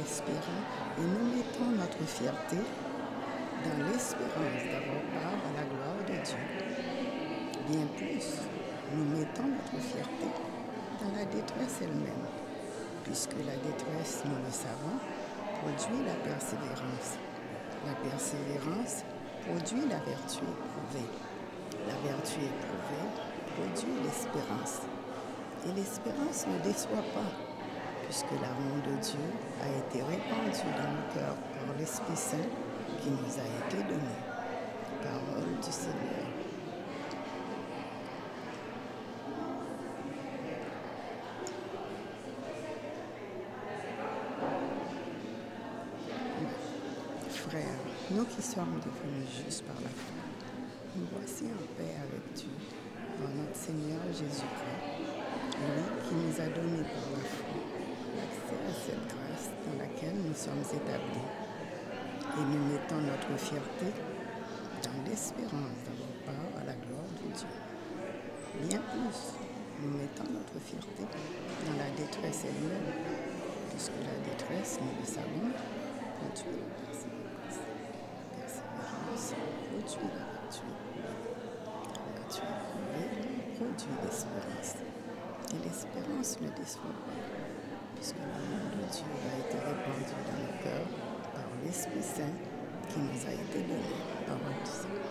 espérons et nous mettons notre fierté dans l'espérance d'avoir part à la gloire de Dieu. Bien plus, nous mettons notre fierté dans la détresse elle-même, puisque la détresse, nous le savons, produit la persévérance. La persévérance produit la vertu éprouvée. La vertu éprouvée produit l'espérance. Et l'espérance ne déçoit pas, puisque l'amour de Dieu a été répandu dans nos cœurs par l'Esprit Saint qui nous a été donné. Parole du Seigneur. Frères, nous qui sommes devenus justes par la foi, nous voici en paix avec Dieu, par notre Seigneur Jésus-Christ, lui qui nous a donné par la foi l'accès à cette grâce dans laquelle nous sommes établis. Et nous mettons notre fierté dans l'espérance d'avoir part à la gloire de Dieu. Bien plus, nous mettons notre fierté dans la détresse elle-même, puisque la détresse, nous le savons, produit la persévérance. La persévérance produit la vertu. La vertu éprouvée produit l'espérance. Et l'espérance ne déçoit pas, puisque l'amour de Dieu a été répandu dans nos cœurs par l'Esprit Saint qui nous a été donné. Parole du Seigneur.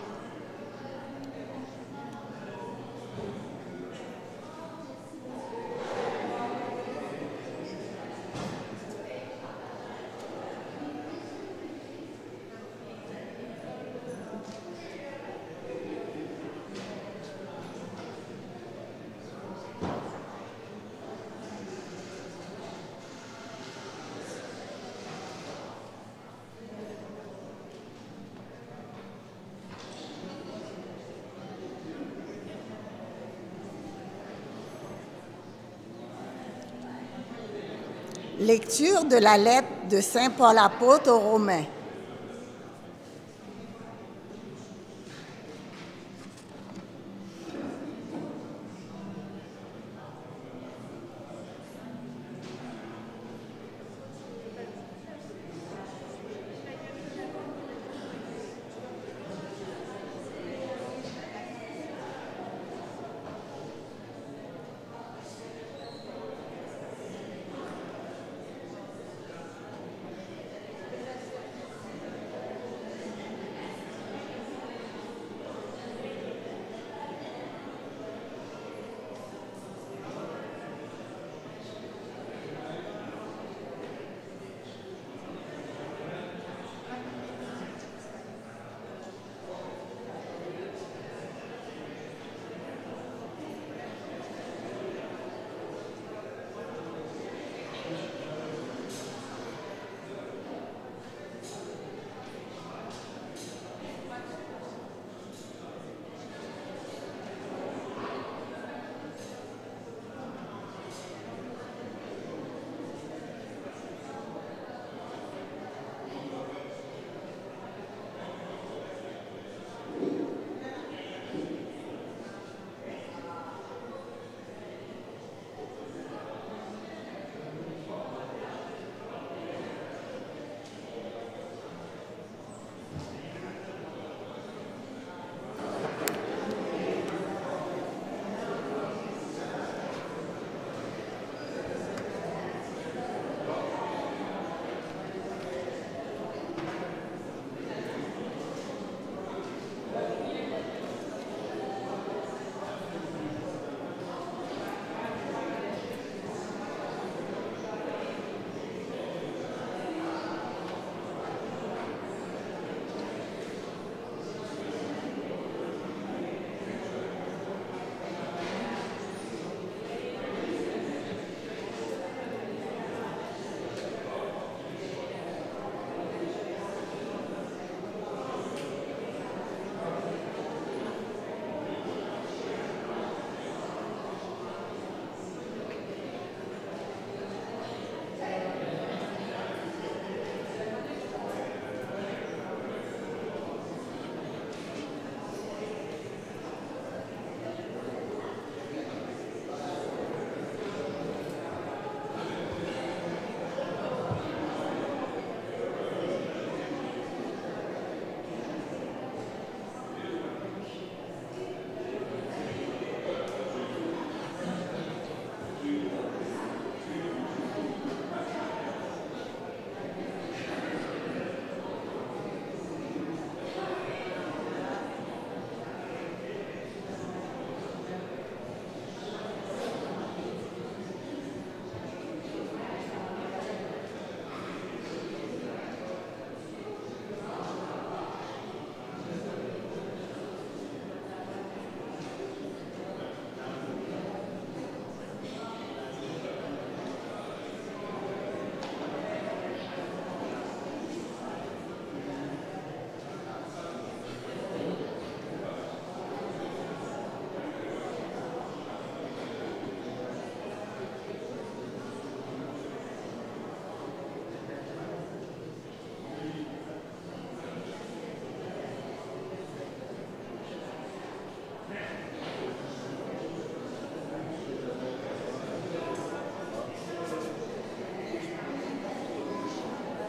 Lecture de la lettre de Saint Paul apôtre aux Romains.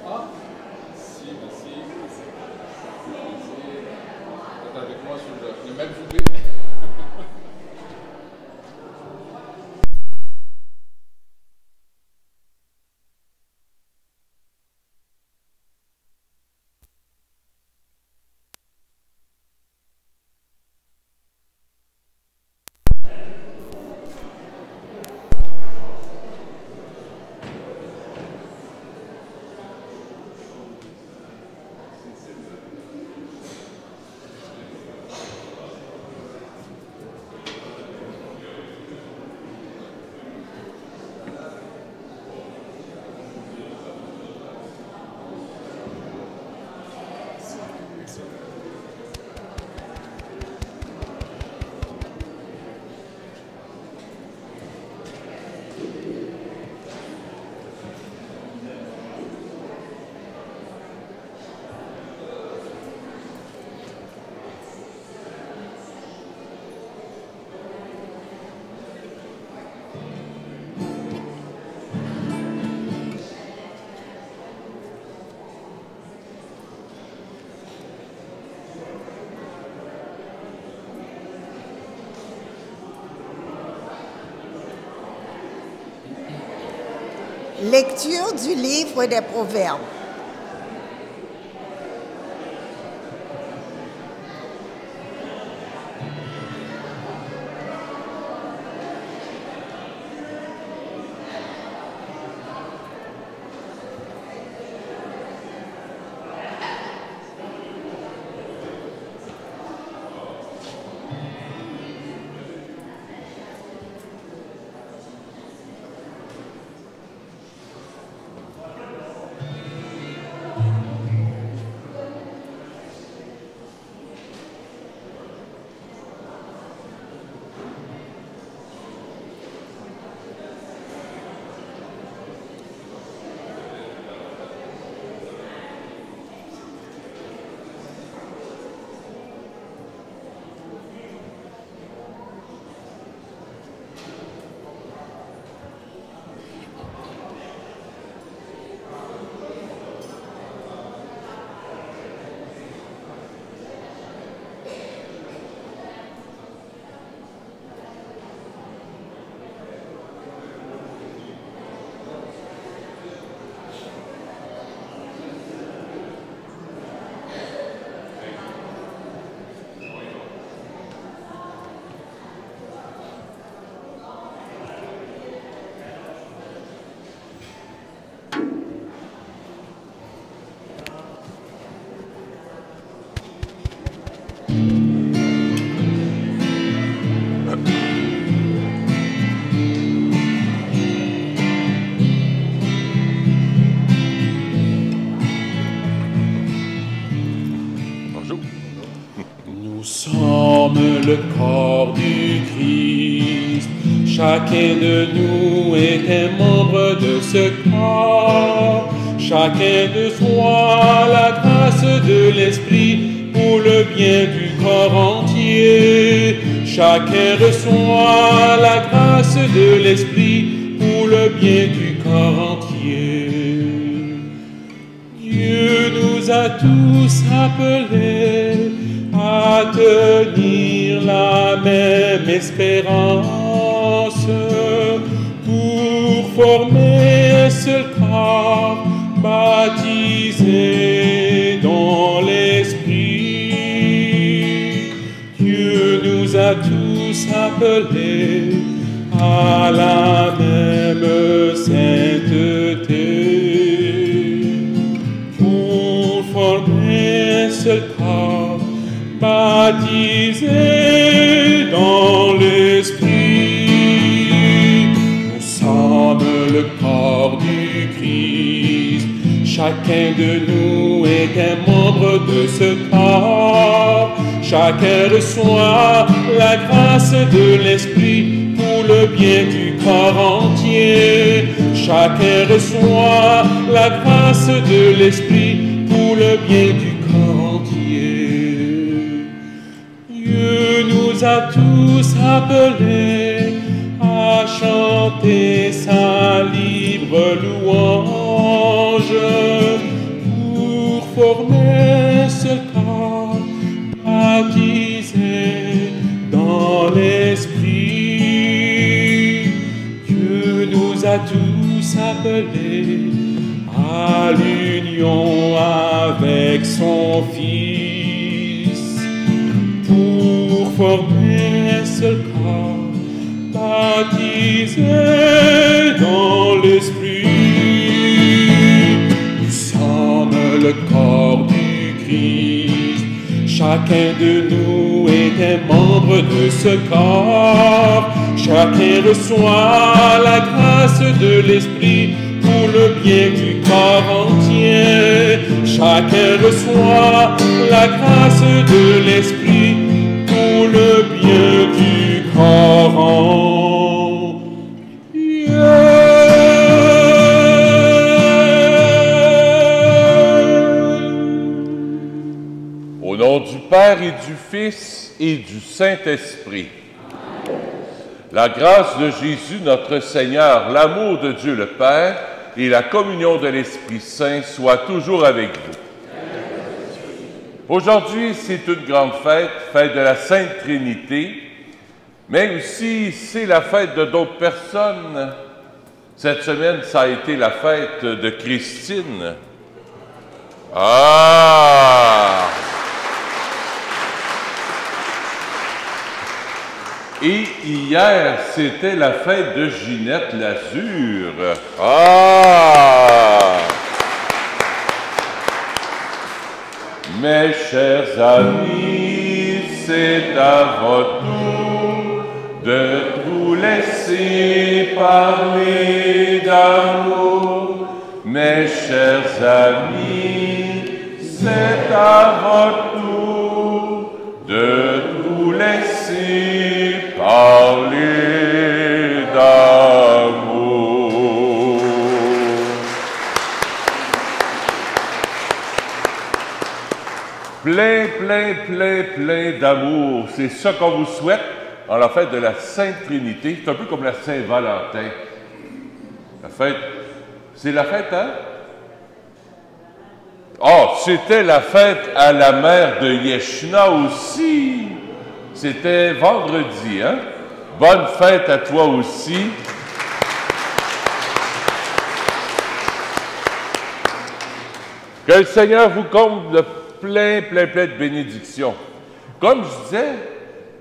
Ah, si, merci. Vous êtes avec moi sur le même souper. Lecture du livre des Proverbes. Nous sommes le corps du Christ. Chacun de nous est un membre de ce corps. Chacun de soi la grâce de l'Esprit pour le bien du corps entier. Chacun reçoit la grâce de l'Esprit pour le bien du corps entier. Dieu nous a tous appelés à tenir la même espérance pour former un seul corps baptisé dans l'Esprit. Dieu nous a tous appelés à la même sainteté pour former un seul corps baptisé dans l'Esprit. Nous sommes le corps du Christ. Chacun de nous est un membre de ce corps. Chacun reçoit la grâce de l'Esprit pour le bien du corps entier. Chacun reçoit la grâce de l'Esprit pour le bien du corps entier. Dieu nous a tous appelés à chanter sa libre louange formé ce corps, baptisé dans l'Esprit. Dieu nous a tous appelés à l'union avec son Fils pour former ce corps, baptisé dans l'Esprit. Nous sommes le corps du Christ. Chacun de nous est un membre de ce corps. Chacun reçoit la grâce de l'Esprit pour le bien du corps entier. Chacun reçoit la grâce de l'Esprit pour le bien du corps entier. Au nom du Père et du Fils et du Saint-Esprit. La grâce de Jésus notre Seigneur, l'amour de Dieu le Père et la communion de l'Esprit Saint soient toujours avec vous. Aujourd'hui, c'est une grande fête, fête de la Sainte Trinité, mais aussi c'est la fête de d'autres personnes. Cette semaine, ça a été la fête de Christine. Ah! Et hier, c'était la fête de Ginette Lazur. Ah! Mes chers amis, c'est à votre tour de vous laisser parler d'amour. Mes chers amis, c'est à votre tour de vous laisser parler d'amour. Plein d'amour. C'est ça qu'on vous souhaite en la fête de la Sainte Trinité. C'est un peu comme la Saint-Valentin. La fête, c'est la fête, hein? Oh, c'était la fête à la mère de Yeshna aussi. C'était vendredi, hein? Bonne fête à toi aussi. Que le Seigneur vous comble de plein de bénédictions. Comme je disais,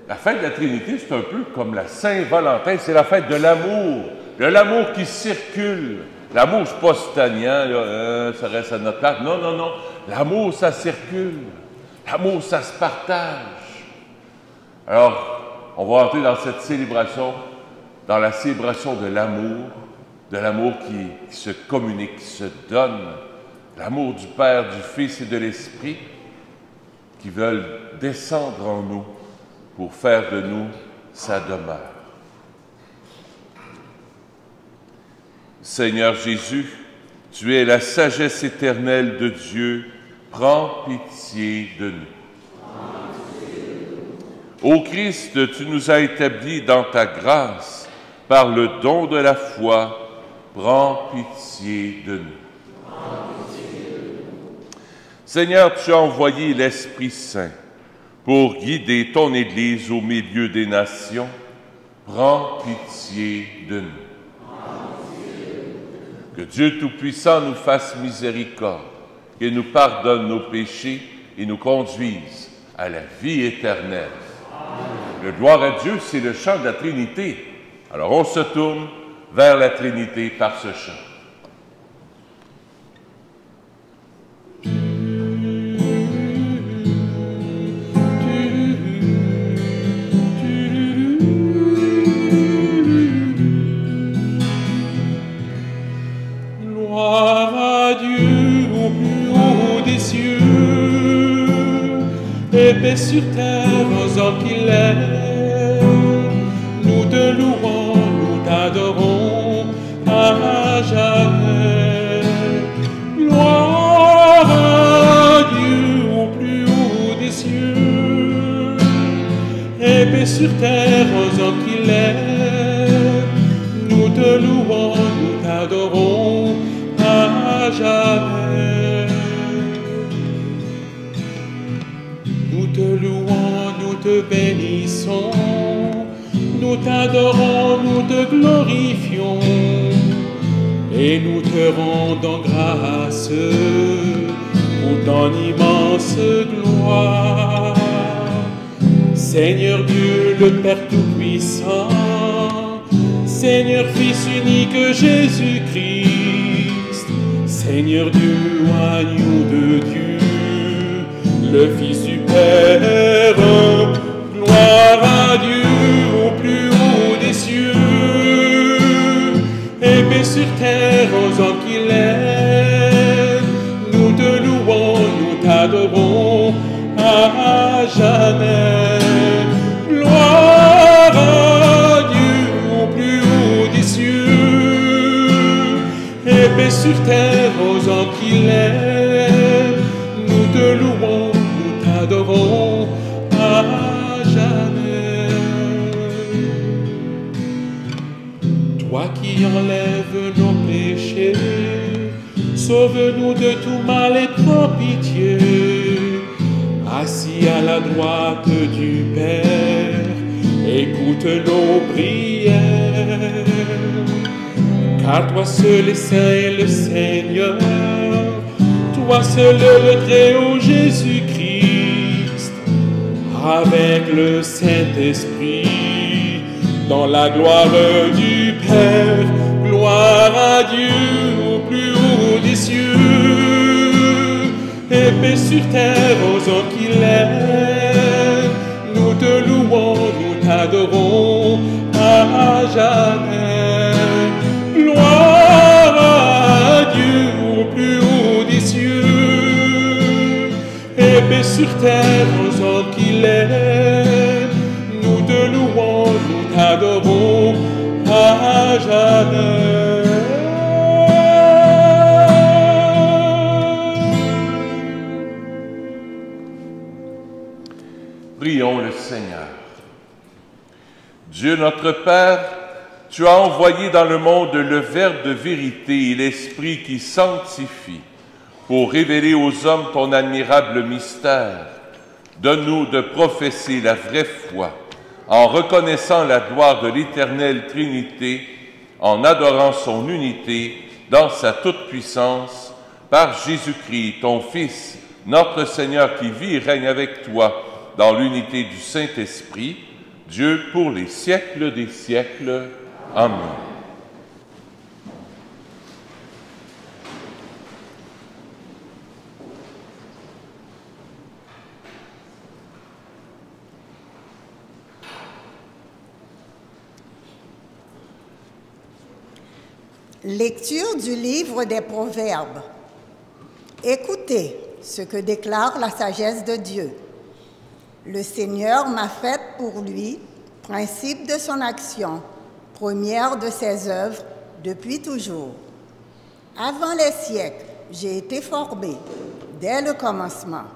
la fête de la Trinité, c'est un peu comme la Saint-Valentin. C'est la fête de l'amour qui circule. L'amour, c'est pas stagnant, ça reste à notre place. Non. L'amour, ça circule. L'amour, ça se partage. Alors, on va entrer dans cette célébration, dans la célébration de l'amour qui se communique, qui se donne, l'amour du Père, du Fils et de l'Esprit, qui veulent descendre en nous pour faire de nous sa demeure. Seigneur Jésus, tu es la sagesse éternelle de Dieu, prends pitié de nous. Ô Christ, tu nous as établis dans ta grâce par le don de la foi, prends pitié de nous. Seigneur, tu as envoyé l'Esprit Saint pour guider ton Église au milieu des nations, prends pitié de nous. Que Dieu Tout-Puissant nous fasse miséricorde, qu'il nous pardonne nos péchés et nous conduise à la vie éternelle. Le gloire à Dieu, c'est le chant de la Trinité. Alors on se tourne vers la Trinité par ce chant. Gloire à Dieu au plus haut des cieux, et paix sur terre aux hommes qu'il aime. Nous te louons, nous t'adorons à jamais. Gloire à Dieu au plus haut des cieux, et paix sur terre aux hommes qu'il aime. Nous te louons, nous t'adorons à jamais. bénissons, nous t'adorons, nous te glorifions, et nous te rendons grâce pour ton immense gloire. Seigneur Dieu, le Père Tout-Puissant, Seigneur Fils unique Jésus-Christ, Seigneur Dieu, agneau de Dieu, le Fils du Père, gloire à Dieu au plus haut des cieux, et paix sur terre aux hommes qu'il aime. Nous te louons, nous t'adorons à jamais. Gloire à Dieu au plus haut des cieux, et paix sur terre aux hommes qu'il aime. Nous te louons, nous t'adorons à jamais. Toi qui enlèves nos péchés, sauve-nous de tout mal et prends pitié. Assis à la droite du Père, écoute nos prières. Car toi seul est saint et le Seigneur, toi seul le Très-Haut Jésus-Christ, avec le Saint-Esprit, dans la gloire du Père, gloire à Dieu au plus haut des cieux, et paix sur terre aux hommes qu'il aime. Nous te louons, nous t'adorons à jamais. Gloire à Dieu au plus haut des cieux, et paix sur terre aux hommes qu'il aime. Nous te louons, nous t'adorons à jamais. Prions le Seigneur. Dieu notre Père, tu as envoyé dans le monde le Verbe de vérité et l'Esprit qui sanctifie, pour révéler aux hommes ton admirable mystère. Donne-nous de professer la vraie foi, en reconnaissant la gloire de l'Éternelle Trinité, en adorant son unité dans sa toute-puissance, par Jésus-Christ, ton Fils, notre Seigneur, qui vit et règne avec toi dans l'unité du Saint-Esprit, Dieu pour les siècles des siècles. Amen. Lecture du livre des Proverbes. Écoutez ce que déclare la sagesse de Dieu. Le Seigneur m'a fait pour lui principe de son action, première de ses œuvres depuis toujours. Avant les siècles, j'ai été formé, dès le commencement,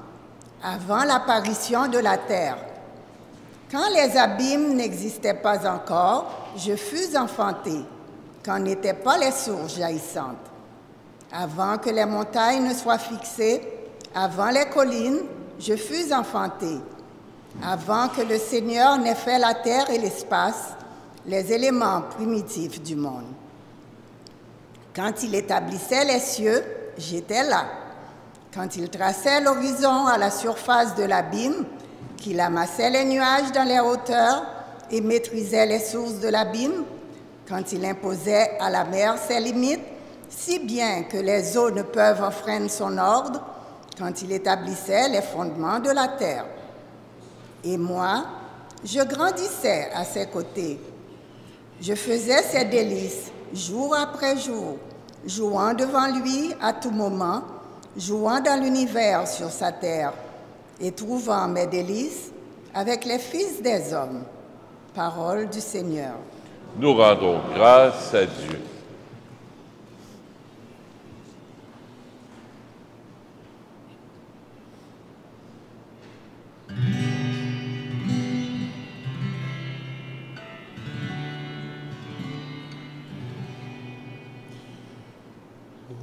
avant l'apparition de la terre. Quand les abîmes n'existaient pas encore, je fus enfanté, quand n'étaient pas les sources jaillissantes. Avant que les montagnes ne soient fixées, avant les collines, je fus enfanté. Avant que le Seigneur n'ait fait la terre et l'espace, les éléments primitifs du monde. Quand il établissait les cieux, j'étais là. Quand il traçait l'horizon à la surface de l'abîme, qu'il amassait les nuages dans les hauteurs et maîtrisait les sources de l'abîme, quand il imposait à la mer ses limites, si bien que les eaux ne peuvent enfreindre son ordre, quand il établissait les fondements de la terre. Et moi, je grandissais à ses côtés. Je faisais ses délices, jour après jour, jouant devant lui à tout moment, jouant dans l'univers sur sa terre, et trouvant mes délices avec les fils des hommes. Parole du Seigneur. Nous rendons grâce à Dieu.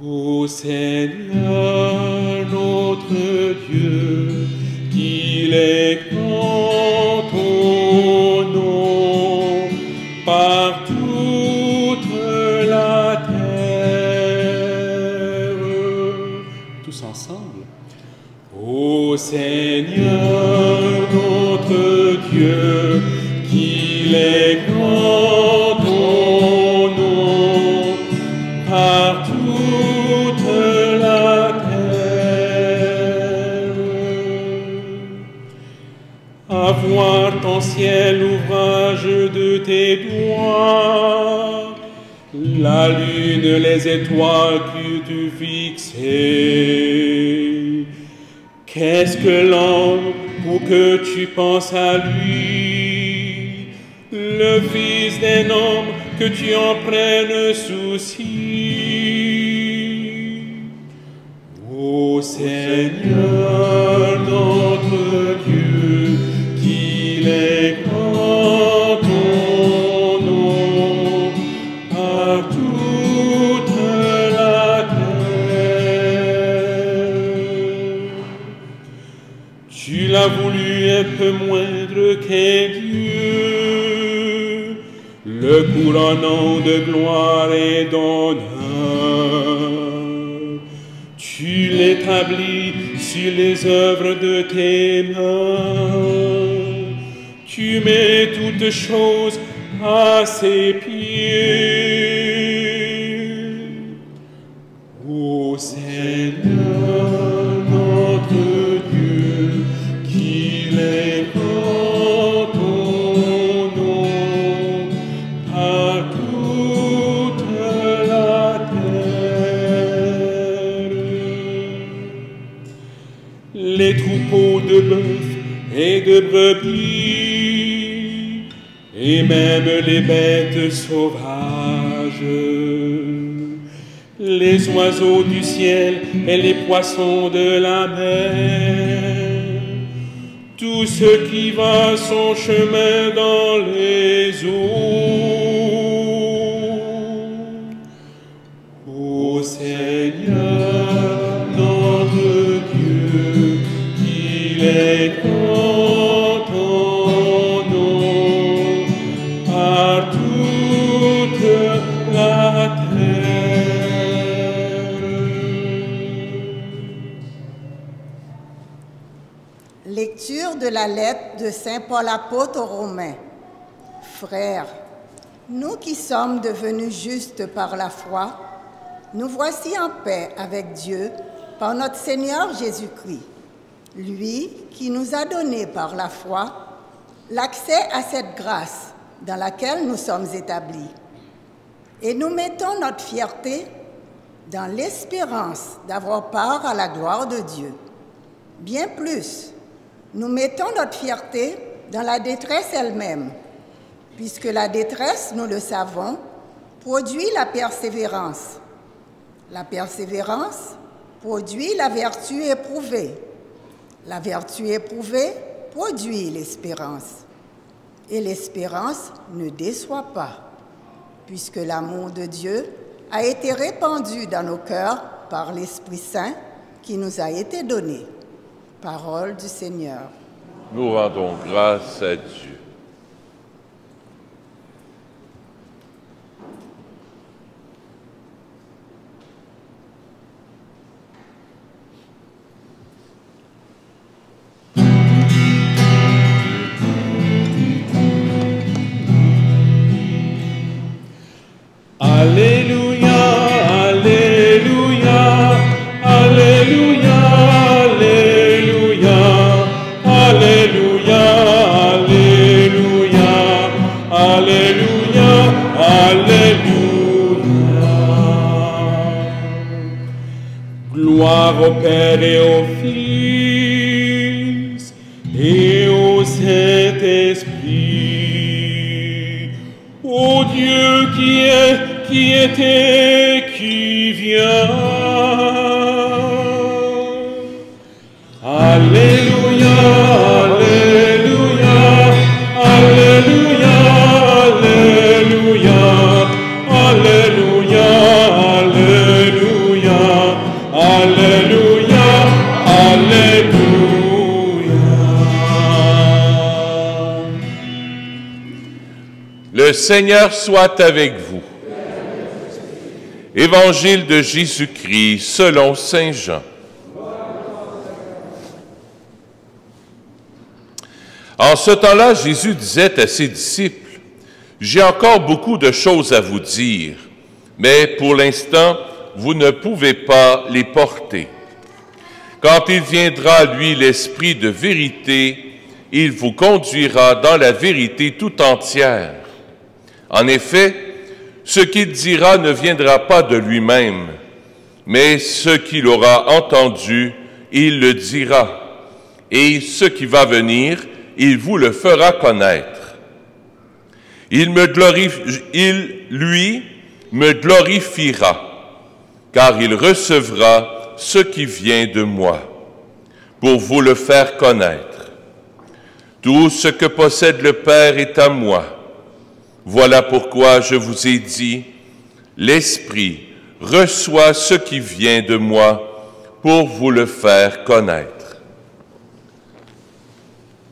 Ô Seigneur, notre Dieu, qu'il est grand ton ensemble. Ô Seigneur, notre Dieu, qu'il est grand ton nom par toute la terre. À voir ton ciel, ouvrage de tes doigts, la lune, les étoiles que tu fixais. Qu'est-ce que l'homme pour que tu penses à lui, le fils d'un homme que tu en prennes souci. Ô Seigneur, notre Dieu, qu'il est grand ton nom par toute la terre. Tu l'as voulu un peu moindre qu'un Dieu, le couronnant de gloire et d'honneur. Tu l'établis sur les œuvres de tes mains. Tu mets toutes choses à ses pieds. Ô Seigneur, notre Dieu, qu'il est grand ton nom par toute la terre. Les troupeaux de bœufs et de brebis, et même les bêtes sauvages, les oiseaux du ciel et les poissons de la mer, tout ce qui va son chemin dans les eaux. Ô Seigneur, notre Dieu, qu'il est grand ton nom par toute la terre. Lecture de la lettre de Saint Paul apôtre aux Romains. Frères, nous qui sommes devenus justes par la foi, nous voici en paix avec Dieu par notre Seigneur Jésus-Christ, lui qui nous a donné par la foi l'accès à cette grâce dans laquelle nous sommes établis. Et nous mettons notre fierté dans l'espérance d'avoir part à la gloire de Dieu. Bien plus, nous mettons notre fierté dans la détresse elle-même, puisque la détresse, nous le savons, produit la persévérance. La persévérance produit la vertu éprouvée. La vertu éprouvée produit l'espérance. Et l'espérance ne déçoit pas, puisque l'amour de Dieu a été répandu dans nos cœurs par l'Esprit Saint qui nous a été donné. Parole du Seigneur. Nous rendons grâce à Dieu. Alléluia, Alléluia, Alléluia, Alléluia, Alléluia, Alléluia, Alléluia, Alléluia. Gloire au Père et au Fils et au Saint-Esprit, ô Dieu qui est, qui était, qui vient. Alléluia, Alléluia, Alléluia, Alléluia, Alléluia, Alléluia, Alléluia, Alléluia. Le Seigneur soit avec vous. Évangile de Jésus-Christ selon saint Jean. En ce temps-là, Jésus disait à ses disciples, « J'ai encore beaucoup de choses à vous dire, mais pour l'instant, vous ne pouvez pas les porter. Quand il viendra, lui, l'Esprit de vérité, il vous conduira dans la vérité tout entière. En effet, ce qu'il dira ne viendra pas de lui-même, mais ce qu'il aura entendu, il le dira, et ce qui va venir, il vous le fera connaître. Il, lui, me glorifiera, car il recevra ce qui vient de moi, pour vous le faire connaître. Tout ce que possède le Père est à moi. Voilà pourquoi je vous ai dit, l'Esprit reçoit ce qui vient de moi pour vous le faire connaître. »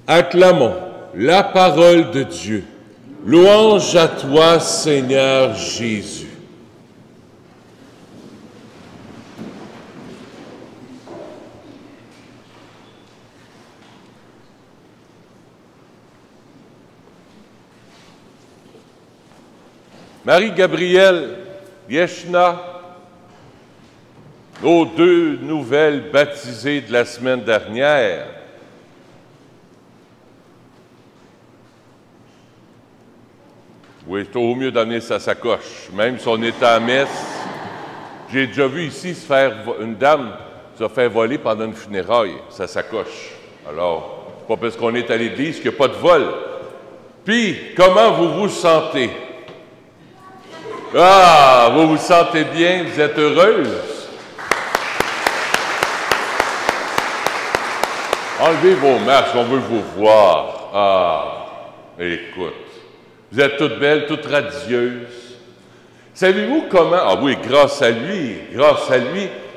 Acclamons la parole de Dieu. Louange à toi, Seigneur Jésus. Marie-Gabrielle, Yeshna, nos deux nouvelles baptisées de la semaine dernière, oui, c'est au mieux d'amener sa sacoche. Même si on est à la messe, j'ai déjà vu ici se faire, une dame se faire voler pendant une funéraille, sa sacoche. Alors, c'est pas parce qu'on est à l'église qu'il n'y a pas de vol. Puis, comment vous vous sentez? Ah, vous vous sentez bien? Vous êtes heureuse? Enlevez vos masques, on veut vous voir. Ah, écoute. Vous êtes toutes belles, toutes radieuses. Savez-vous comment? Ah oui, grâce à lui,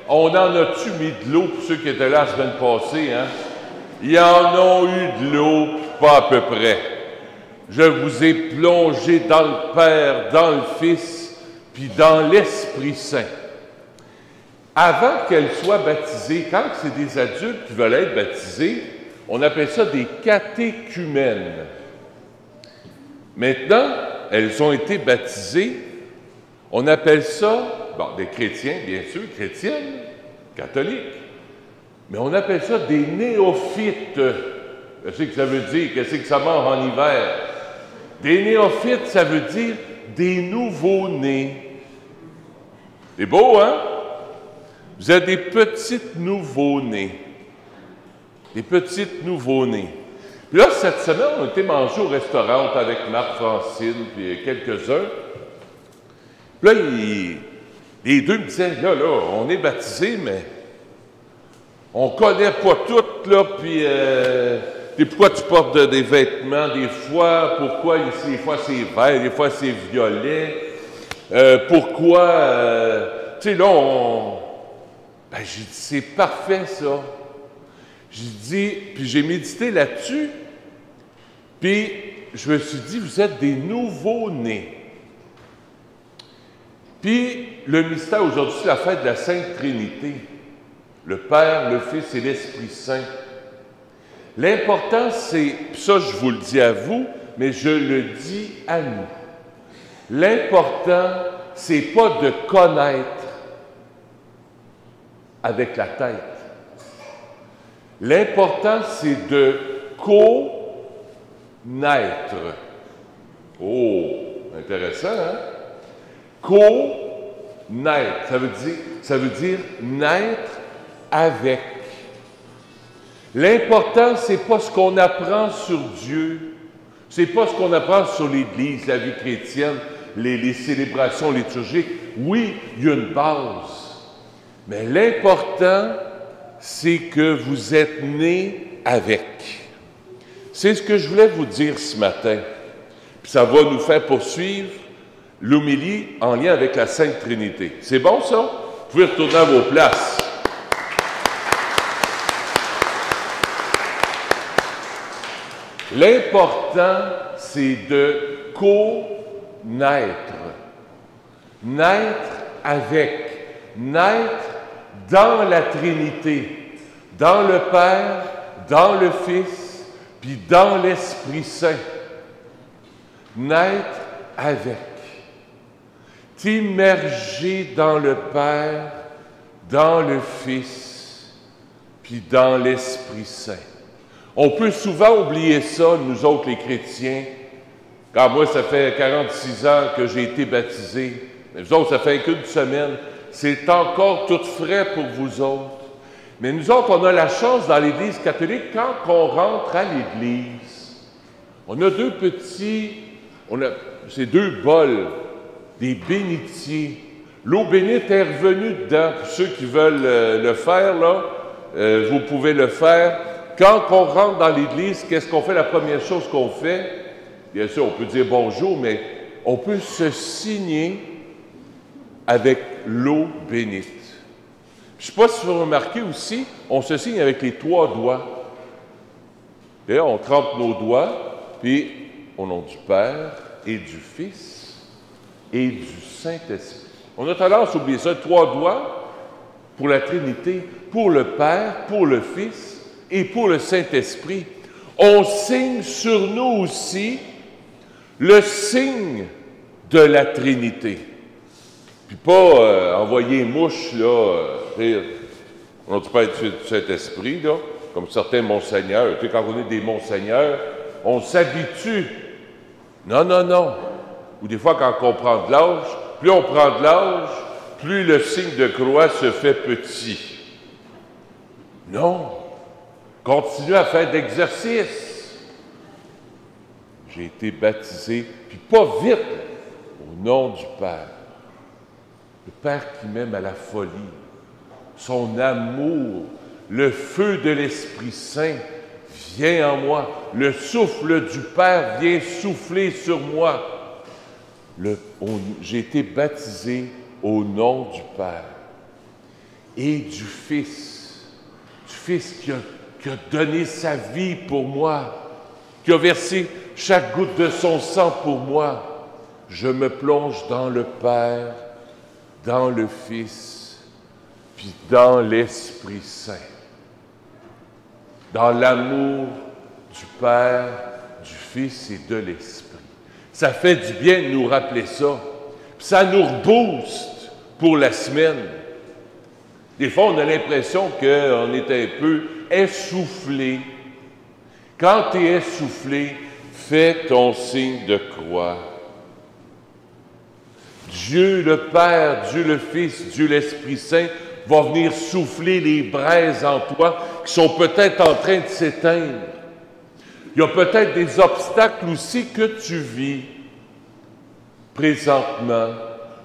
on en a-tu mis de l'eau pour ceux qui étaient là la semaine passée, hein? Ils en ont eu de l'eau, pas à peu près. Je vous ai plongé dans le Père, dans le Fils, puis dans l'Esprit Saint. Avant qu'elles soient baptisées, quand c'est des adultes qui veulent être baptisés, on appelle ça des catéchumènes. Maintenant, elles ont été baptisées, on appelle ça, bon, des chrétiens, bien sûr, chrétiennes, catholiques, mais on appelle ça des néophytes. Qu'est-ce que ça veut dire? Qu'est-ce que ça mange en hiver? Des néophytes, ça veut dire des nouveaux-nés. C'est beau, hein? Vous êtes des petites nouveaux-nés. Des petites nouveaux-nés. Puis là, cette semaine, on a été manger au restaurant avec Marc-Francine puis quelques-uns. Puis là, les deux me disaient, là, on est baptisés, mais on connaît pas tout, là, puis pourquoi tu portes des vêtements, des fois, pourquoi ici, des fois c'est vert, des fois c'est violet, pourquoi, tu sais, là, ben, j'ai dit, c'est parfait, ça. J'ai dit, puis j'ai médité là-dessus, puis je me suis dit, vous êtes des nouveaux-nés. Puis le mystère aujourd'hui, c'est la fête de la Sainte Trinité, le Père, le Fils et l'Esprit Saint. L'important, c'est, puis ça je vous le dis à vous, mais je le dis à nous. L'important, c'est pas de connaître avec la tête. L'important, c'est de connaître. Oh, intéressant, hein? Connaître, ça veut dire naître avec. L'important, c'est pas ce qu'on apprend sur Dieu, c'est pas ce qu'on apprend sur l'Église, la vie chrétienne, les célébrations liturgiques. Oui, il y a une base, mais l'important, c'est que vous êtes nés avec. C'est ce que je voulais vous dire ce matin. Puis ça va nous faire poursuivre l'homélie en lien avec la Sainte Trinité. C'est bon, ça? Vous pouvez retourner à vos places. L'important, c'est de connaître. Naître avec. Naître dans la Trinité. Dans le Père, dans le Fils, puis dans l'Esprit Saint, naître avec, t'immerger dans le Père, dans le Fils, puis dans l'Esprit Saint. On peut souvent oublier ça, nous autres les chrétiens, car moi, ça fait 46 ans que j'ai été baptisé, mais vous autres, ça fait qu'une semaine, c'est encore tout frais pour vous autres. Mais nous autres, on a la chance dans l'Église catholique, quand on rentre à l'Église, on a ces deux bols, des bénitiers. L'eau bénite est revenue dedans. Pour ceux qui veulent le faire, là, vous pouvez le faire. Quand on rentre dans l'Église, qu'est-ce qu'on fait? La première chose qu'on fait, bien sûr, on peut dire bonjour, mais on peut se signer avec l'eau bénite. Je ne sais pas si vous remarquez aussi, on se signe avec les 3 doigts. D'ailleurs, on trempe nos doigts, puis au nom du Père et du Fils et du Saint-Esprit. On a tendance à oublier ça, 3 doigts pour la Trinité, pour le Père, pour le Fils et pour le Saint-Esprit. On signe sur nous aussi le signe de la Trinité. Puis pas envoyer mouche, là, on ne dit pas être du Saint-Esprit, là, comme certains monseigneurs. Tu sais, quand on est des monseigneurs, on s'habitue. Non, non, non. Ou des fois, quand on prend de l'âge, plus on prend de l'âge, plus le signe de croix se fait petit. Non. Continue à faire d'exercice. J'ai été baptisé, puis pas vite, au nom du Père. Le Père qui m'aime à la folie, son amour, le feu de l'Esprit Saint vient en moi, le souffle du Père vient souffler sur moi. J'ai été baptisé au nom du Père et du Fils qui a donné sa vie pour moi, qui a versé chaque goutte de son sang pour moi. Je me plonge dans le Père, dans le Fils, puis dans l'Esprit Saint. Dans l'amour du Père, du Fils et de l'Esprit. Ça fait du bien de nous rappeler ça. Puis ça nous rebooste pour la semaine. Des fois, on a l'impression qu'on est un peu essoufflé. Quand tu es essoufflé, fais ton signe de croix. Dieu le Père, Dieu le Fils, Dieu l'Esprit Saint va venir souffler les braises en toi qui sont peut-être en train de s'éteindre. Il y a peut-être des obstacles aussi que tu vis présentement,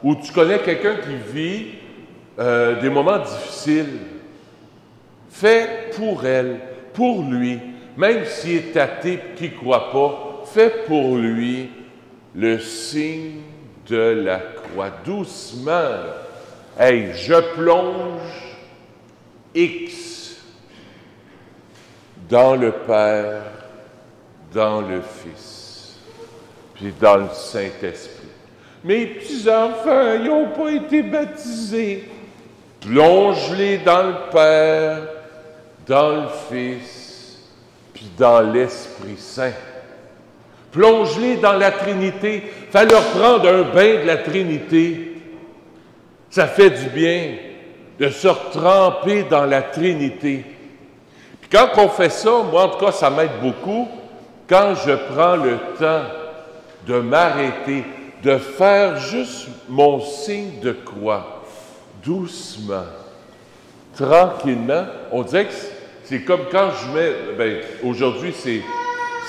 ou tu connais quelqu'un qui vit des moments difficiles. Fais pour elle, pour lui, même s'il est athée et qu'il ne croit pas, fais pour lui le signe de la croix. Doucement, là. Hey, je plonge X dans le Père, dans le Fils, puis dans le Saint-Esprit. Mes petits-enfants, ils n'ont pas été baptisés. Plonge-les dans le Père, dans le Fils, puis dans l'Esprit Saint. Plonge-les dans la Trinité. Fais-leur prendre un bain de la Trinité. Ça fait du bien de se retremper dans la Trinité. Puis quand on fait ça, moi en tout cas, ça m'aide beaucoup, quand je prends le temps de m'arrêter, de faire juste mon signe de croix, doucement, tranquillement. On dirait que c'est comme quand je mets, bien, aujourd'hui,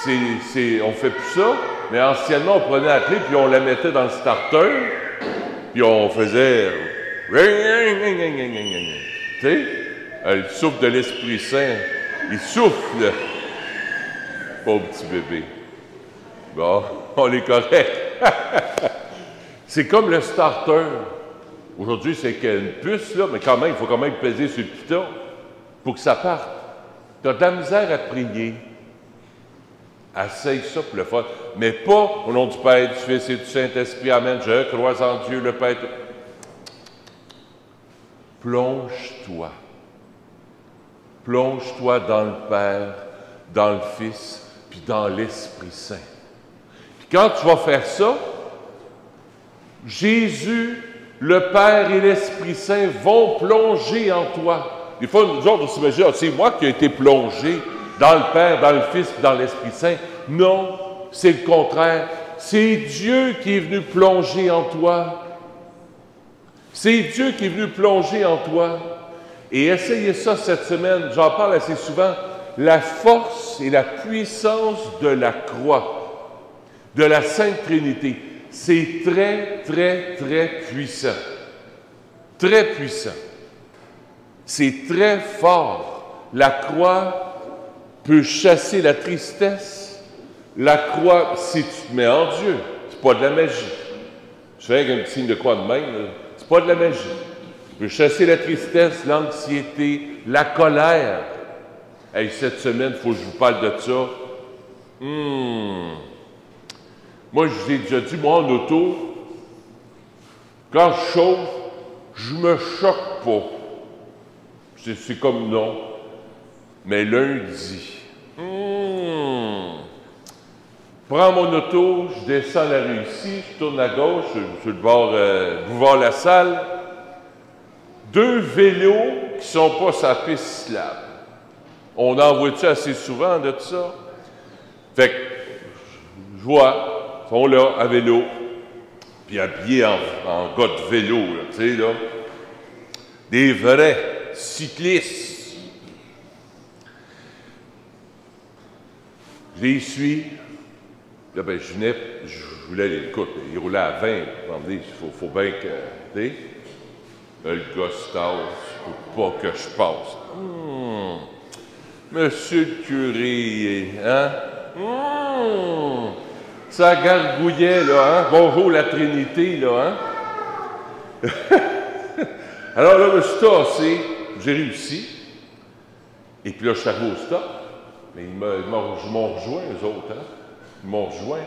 on fait plus ça, mais anciennement, on prenait la clé, puis on la mettait dans le starter, puis on faisait... Tu sais, le souffle de l'Esprit Saint, il souffle. Pauvre petit bébé. Bon, on est correct. C'est comme le starter. Aujourd'hui, c'est qu'il y a une puce, là, mais quand même, il faut quand même peser sur le piton pour que ça parte. Tu as de la misère à prier. Essaye ça pour le fun. Mais pas au nom du Père, du Fils et du Saint-Esprit. Amen. Je crois en Dieu, le Père. Plonge-toi. Plonge-toi dans le Père, dans le Fils, puis dans l'Esprit Saint. Puis quand tu vas faire ça, Jésus, le Père et l'Esprit Saint vont plonger en toi. Des fois, nous autres, on s'imagine, c'est moi qui ai été plongé dans le Père, dans le Fils, dans l'Esprit Saint. Non, c'est le contraire. C'est Dieu qui est venu plonger en toi. C'est Dieu qui est venu plonger en toi. Et essayez ça cette semaine, j'en parle assez souvent, la force et la puissance de la croix, de la Sainte Trinité. C'est très, très, très puissant. Très puissant. C'est très fort. La croix peut chasser la tristesse. La croix, si tu te mets en Dieu, c'est pas de la magie. Je fais un petit signe de croix de même, c'est pas de la magie. Tu peux chasser la tristesse, l'anxiété, la colère. Hey, cette semaine, il faut que je vous parle de ça. Moi, je vous ai déjà dit, moi, en auto, quand je chauffe, je me choque pas. C'est comme non. Mais lundi, prends mon auto, je descends la rue ici, je tourne à gauche, sur le bord boulevard La Salle. 2 vélos qui sont pas sur la piste cyclable. On en voit-tu assez souvent de ça? Fait que, je vois, ils sont là, à vélo, puis habillés en gars de vélo, tu sais, là. Des vrais cyclistes. Je les suis. Là, ben, je voulais les écoute, ils roulaient à 20. Il faut bien que, tu sais, le gars se tasse, il faut pas que je passe. Monsieur le curé, hein? Ça gargouillait, là, hein? Bonjour la Trinité, là, hein? Alors là, je me suis tassé, j'ai réussi. Et puis là, je suis arrivé au stop. Mais ils m'ont rejoint, eux autres, hein? Ils m'ont rejoint.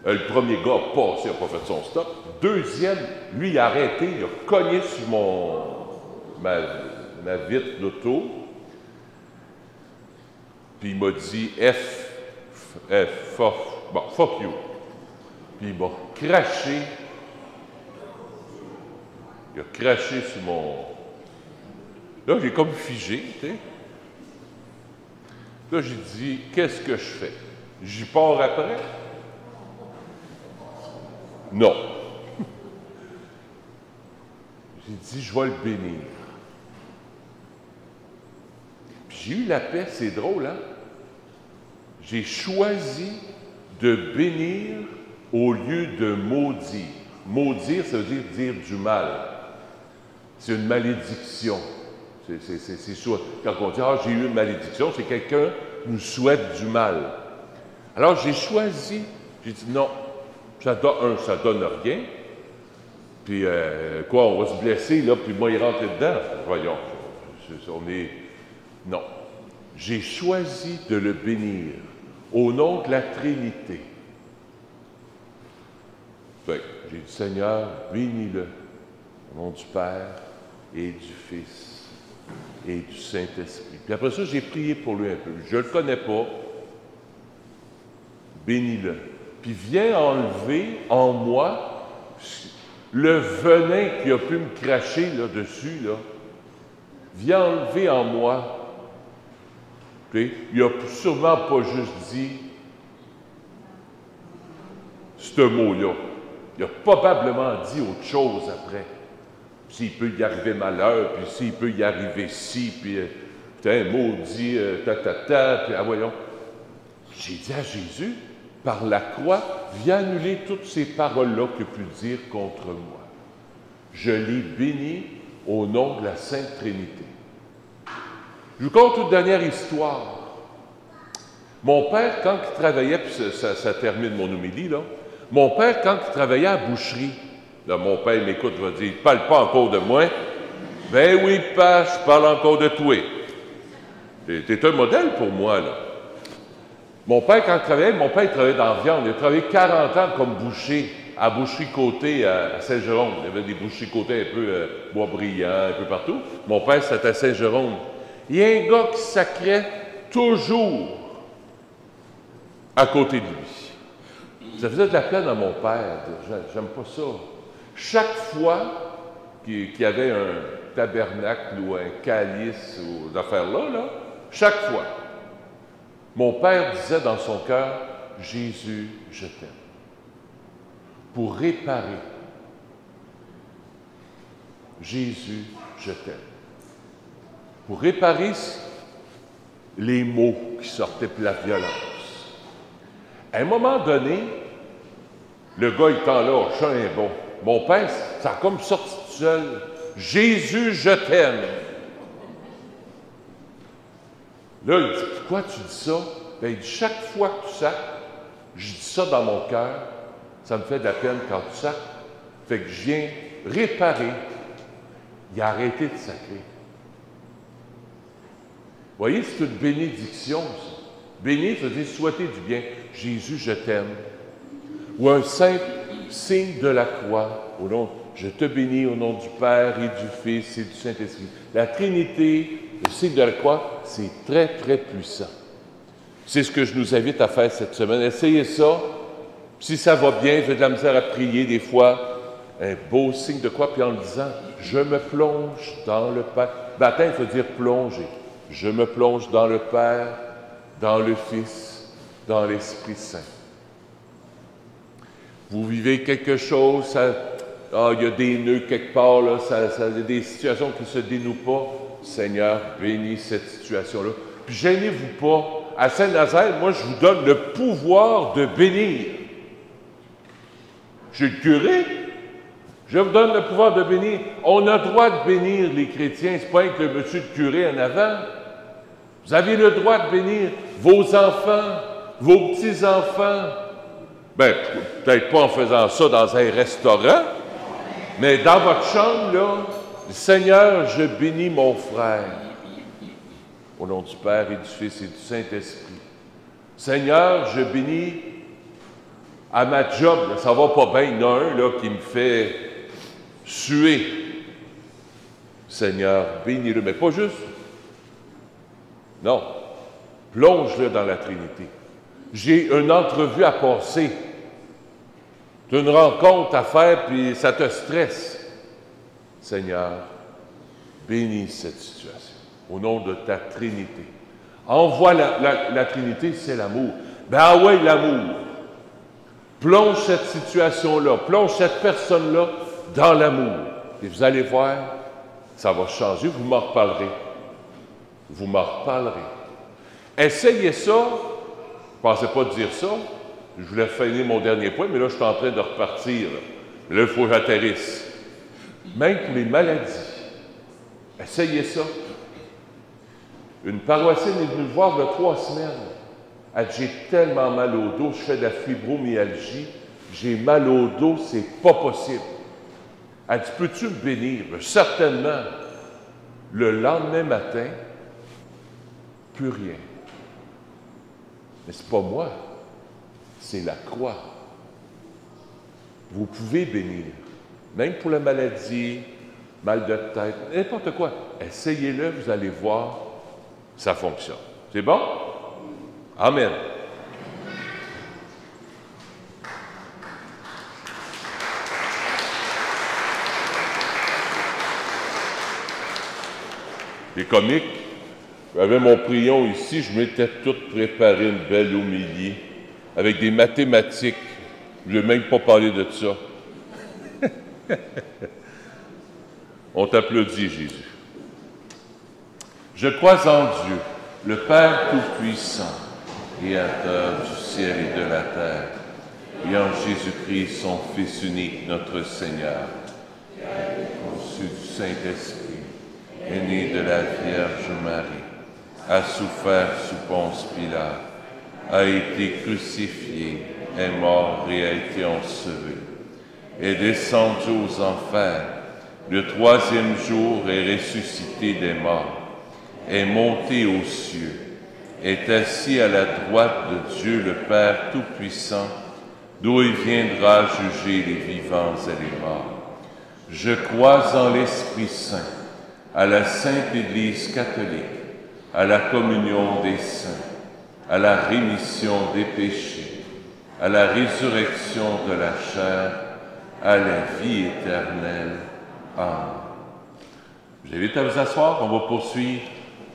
Le premier gars a passé, il n'a pas fait son stop. Deuxième, lui, il a arrêté, il a cogné sur ma vitre d'auto. Puis il m'a dit fuck you. Puis il m'a craché. Il a craché sur mon. Là, j'ai comme figé, tu sais. Là, j'ai dit, qu'est-ce que je fais? J'y pars après? Non. J'ai dit, je vais le bénir. Puis j'ai eu la paix, c'est drôle, hein? J'ai choisi de bénir au lieu de maudire. Maudire, ça veut dire du mal. C'est une malédiction. C'est soit, quand on dit « Ah, j'ai eu une malédiction », c'est quelqu'un nous souhaite du mal. Alors, j'ai choisi, j'ai dit « Non, ça donne rien. Puis, quoi, on va se blesser, là, puis moi, il rentre dedans. Voyons, Non. J'ai choisi de le bénir au nom de la Trinité. Fait que j'ai dit « Seigneur, bénis-le au nom du Père et du Fils et du Saint-Esprit. » Puis après ça, j'ai prié pour lui un peu. Je ne le connais pas. Bénis-le. Puis viens enlever en moi le venin qui a pu me cracher là-dessus. Là. Viens enlever en moi. Puis, il n'a sûrement pas juste dit ce mot-là. Il a probablement dit autre chose après. S'il peut y arriver malheur, puis s'il peut y arriver ci, puis putain, maudit, puis voyons. J'ai dit à Jésus, par la croix, viens annuler toutes ces paroles-là qu'il a pu dire contre moi. Je les bénis au nom de la Sainte Trinité. Je vous conte une dernière histoire. Mon père, quand il travaillait, puis ça termine mon homélie, là, mon père, quand il travaillait à la boucherie, là, mon père m'écoute, va dire, « Parle pas encore de moi. » Ben oui, père, je parle encore de toi. T'es un modèle pour moi, là. Mon père, quand il travaillait dans la viande. Il a travaillé 40 ans comme boucher, à Boucherie Côté, à Saint-Jérôme. Il y avait des boucheries Côté un peu Boisbriand, un peu partout. Mon père, c'était à Saint-Jérôme. Il y a un gars qui sacrait toujours à côté de lui. Ça faisait de la peine à mon père. J'aime pas ça. Chaque fois qu'il y avait un tabernacle ou un calice ou des affaires-là, chaque fois, mon père disait dans son cœur, « Jésus, je t'aime. » Pour réparer. Jésus, je t'aime. Pour réparer les mots qui sortaient puis la violence. À un moment donné, le gars étant là, chat est bon. Mon père, ça a comme sorti tout seul. Jésus, je t'aime. Là, il dit, pourquoi tu dis ça? Bien, il dit, chaque fois que tu sacres, je dis ça dans mon cœur, ça me fait de la peine quand tu sacres. Fait que je viens réparer. Il a arrêté de sacrer. Vous voyez, c'est une bénédiction, ça. Bénir, ça veut dire souhaiter du bien. Jésus, je t'aime. Ou un simple signe de la croix, au nom, je te bénis au nom du Père et du Fils et du Saint-Esprit. La Trinité, le signe de la croix, c'est très, très puissant. C'est ce que je nous invite à faire cette semaine. Essayez ça. Si ça va bien, j'ai de la misère à prier des fois. Un beau signe de croix, puis en le disant, je me plonge dans le Père. Baptême, ça veut dire plonger. Je me plonge dans le Père, dans le Fils, dans l'Esprit Saint. Vous vivez quelque chose, il y a des nœuds quelque part, là, il y a des situations qui ne se dénouent pas. Seigneur, bénis cette situation-là. Puis gênez-vous pas. À Saint-Nazaire, moi, je vous donne le pouvoir de bénir. Je suis le curé. Je vous donne le pouvoir de bénir. On a le droit de bénir les chrétiens. Ce n'est pas avec le monsieur le curé en avant. Vous avez le droit de bénir vos enfants, vos petits-enfants. Bien, peut-être pas en faisant ça dans un restaurant, mais dans votre chambre, là, Seigneur, je bénis mon frère. Au nom du Père et du Fils et du Saint-Esprit. Seigneur, je bénis à ma job, là, ça va pas bien, il y en a un là, qui me fait suer. Seigneur, bénis-le, mais pas juste. Non, plonge-le dans la Trinité. J'ai une entrevue à passer. Tu as une rencontre à faire, puis ça te stresse. Seigneur, bénis cette situation. Au nom de ta Trinité. Envoie la Trinité, c'est l'amour. Ben ah ouais, l'amour. Plonge cette situation-là, plonge cette personne-là dans l'amour. Et vous allez voir, ça va changer, vous m'en reparlerez. Vous m'en reparlerez. Essayez ça. Je ne pensais pas dire ça. Je voulais finir mon dernier point, mais là, je suis en train de repartir. Là, il faut que j'atterrisse. Même pour les maladies. Essayez ça. Une paroissienne est venue me voir il y a 3 semaines. Elle dit, j'ai tellement mal au dos, je fais de la fibromyalgie, j'ai mal au dos, c'est pas possible. Elle dit, peux-tu me bénir? Bien, certainement. Le lendemain matin, plus rien. Mais c'est pas moi, c'est la croix. Vous pouvez bénir, même pour la maladie, mal de tête, n'importe quoi. Essayez-le, vous allez voir, ça fonctionne. C'est bon? Amen. Les comiques, j'avais mon prion ici, je m'étais tout préparé une belle homélie avec des mathématiques. Je n'ai même pas parlé de ça. On t'applaudit, Jésus. Je crois en Dieu, le Père Tout-Puissant, Créateur du ciel et de la terre, et en Jésus-Christ, son Fils unique, notre Seigneur, conçu du Saint-Esprit, est né de la Vierge Marie, a souffert sous Ponce Pilate, a été crucifié, est mort et a été enseveli, est descendu aux enfers, le 3e jour est ressuscité des morts, est monté aux cieux, est assis à la droite de Dieu le Père Tout-Puissant, d'où il viendra juger les vivants et les morts. Je crois en l'Esprit Saint, à la Sainte Église catholique, à la communion des saints, à la rémission des péchés, à la résurrection de la chair, à la vie éternelle. Amen. Je vous invite à vous asseoir. On va poursuivre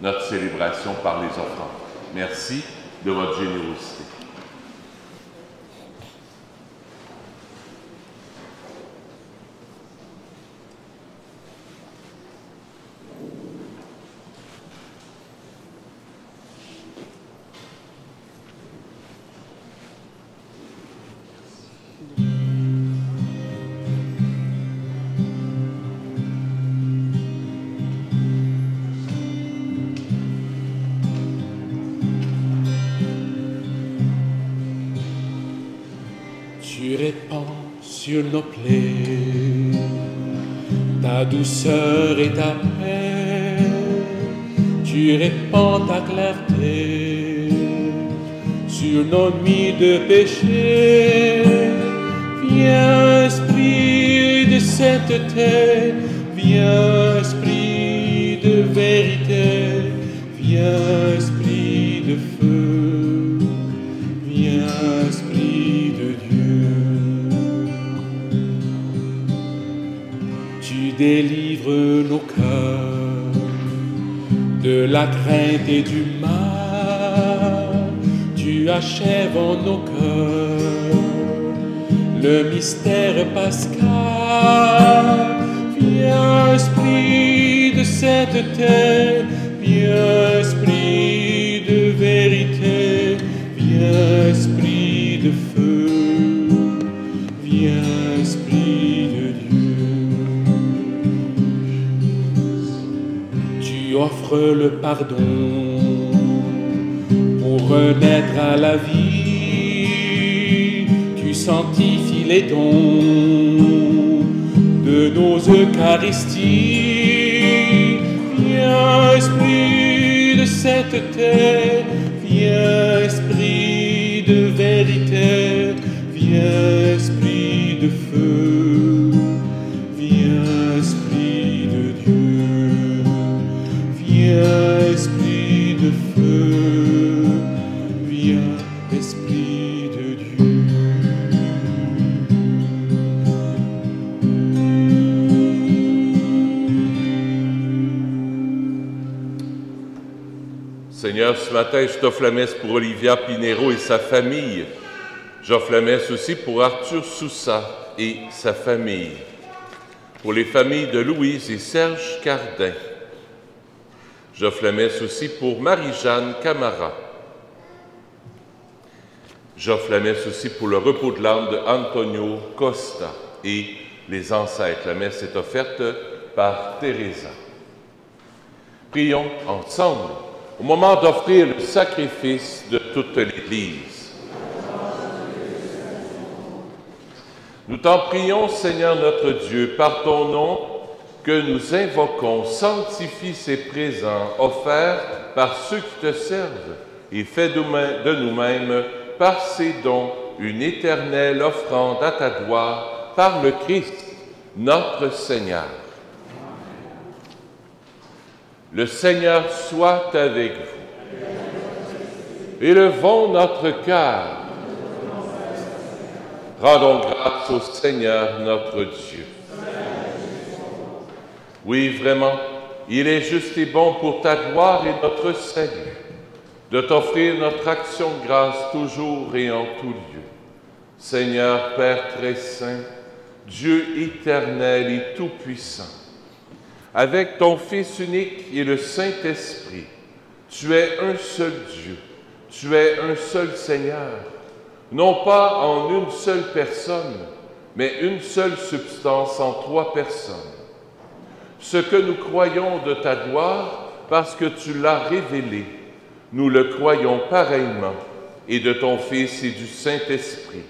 notre célébration par les offrandes. Merci de votre générosité. Tu répands sur nos plaies ta douceur et ta paix. Tu répands ta clarté sur nos nuits de péché. Viens, Esprit de sainteté, viens, Esprit de vérité, viens, Esprit de feu, viens, Esprit de Dieu. Tu délivres nos cœurs de la crainte et du mal. Tu achèves en nos cœurs le mystère pascal. Viens, Esprit de sainteté, viens, Esprit de vérité, viens, Esprit de feu, viens, Esprit de Dieu. Tu offres le pardon pour renaître à la vie. Tu sanctifies les dons de nos Eucharisties. Viens, Esprit de sainteté, viens, Esprit de vérité, viens, Esprit de feu, viens, Esprit de Dieu, viens, Esprit de feu, viens, Esprit de Dieu. Seigneur, ce matin, je t'offre la messe pour Olivia Pinero et sa famille. J'offre la messe aussi pour Arthur Soussa et sa famille. Pour les familles de Louise et Serge Cardin. J'offre la messe aussi pour Marie-Jeanne Camara. J'offre la messe aussi pour le repos de l'âme de Antonio Costa et les ancêtres. La messe est offerte par Teresa. Prions ensemble au moment d'offrir le sacrifice de toute l'Église. Nous t'en prions, Seigneur notre Dieu, par ton nom que nous invoquons, sanctifie ces présents offerts par ceux qui te servent et fais de nous-mêmes, par ces dons, une éternelle offrande à ta gloire, par le Christ, notre Seigneur. Le Seigneur soit avec vous. Élevons notre cœur. Rendons grâce au Seigneur notre Dieu. Oui, vraiment, il est juste et bon pour ta gloire et notre salut de t'offrir notre action de grâce toujours et en tout lieu. Seigneur Père très saint, Dieu éternel et tout-puissant, avec ton Fils unique et le Saint-Esprit, tu es un seul Dieu, tu es un seul Seigneur, non pas en une seule personne, mais une seule substance en trois personnes. Ce que nous croyons de ta gloire, parce que tu l'as révélé, nous le croyons pareillement, et de ton Fils et du Saint-Esprit.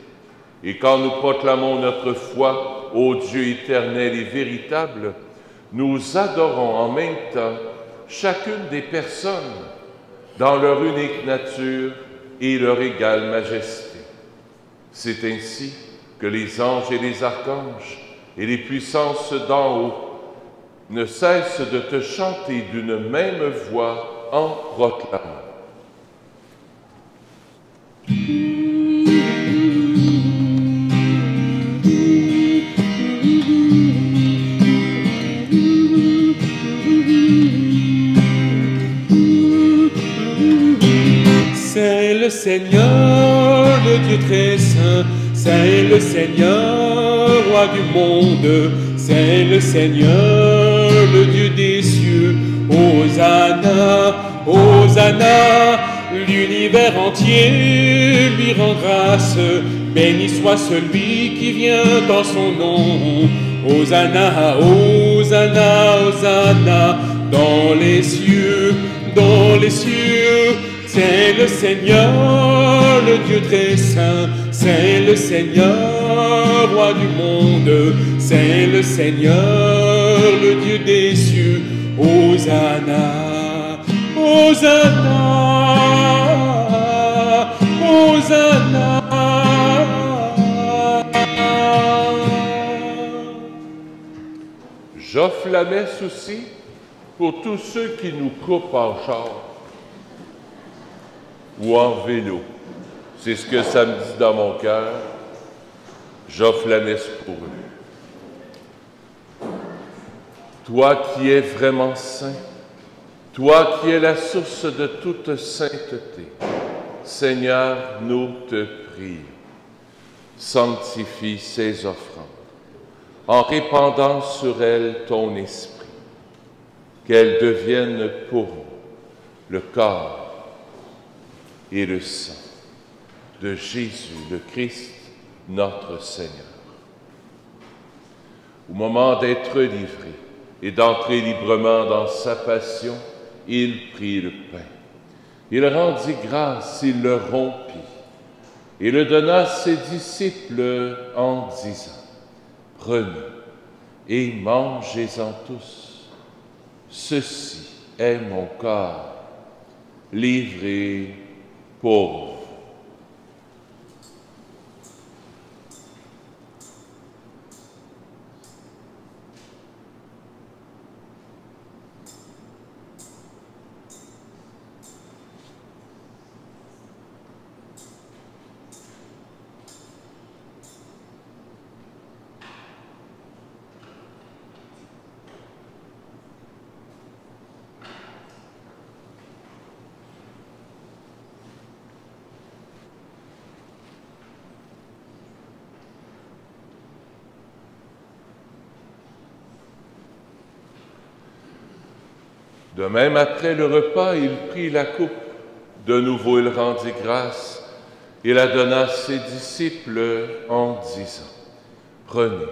Et quand nous proclamons notre foi au Dieu éternel et véritable, nous adorons en même temps chacune des personnes dans leur unique nature et leur égale majesté. C'est ainsi que les anges et les archanges et les puissances d'en haut ne cessent de te chanter d'une même voix en proclamant. le Seigneur, le Dieu très saint. C'est le Seigneur, roi du monde. C'est le Seigneur, le Dieu des cieux. Hosanna, Hosanna, l'univers entier lui rend grâce. Béni soit celui qui vient dans son nom. Hosanna, Hosanna, Hosanna, dans les cieux, dans les cieux. C'est le Seigneur, le Dieu très saint. C'est le Seigneur, roi du monde. C'est le Seigneur, le Dieu des cieux. Hosanna, Hosanna, Hosanna. J'offre la messe aussi pour tous ceux qui nous coupent en char ou en vélo. C'est ce que ça me dit dans mon cœur. J'offre la messe pour eux. Toi qui es vraiment saint, toi qui es la source de toute sainteté, Seigneur, nous te prions. Sanctifie ces offrandes en répandant sur elles ton esprit, qu'elles deviennent pour nous le corps et le sang de Jésus, le Christ, notre Seigneur. Au moment d'être livré et d'entrer librement dans sa passion, il prit le pain. Il rendit grâce, il le rompit et le donna à ses disciples en disant: prenez et mangez-en tous. Ceci est mon corps, livré pour vous. De même, après le repas, il prit la coupe. De nouveau, il rendit grâce et la donna à ses disciples en disant: prenez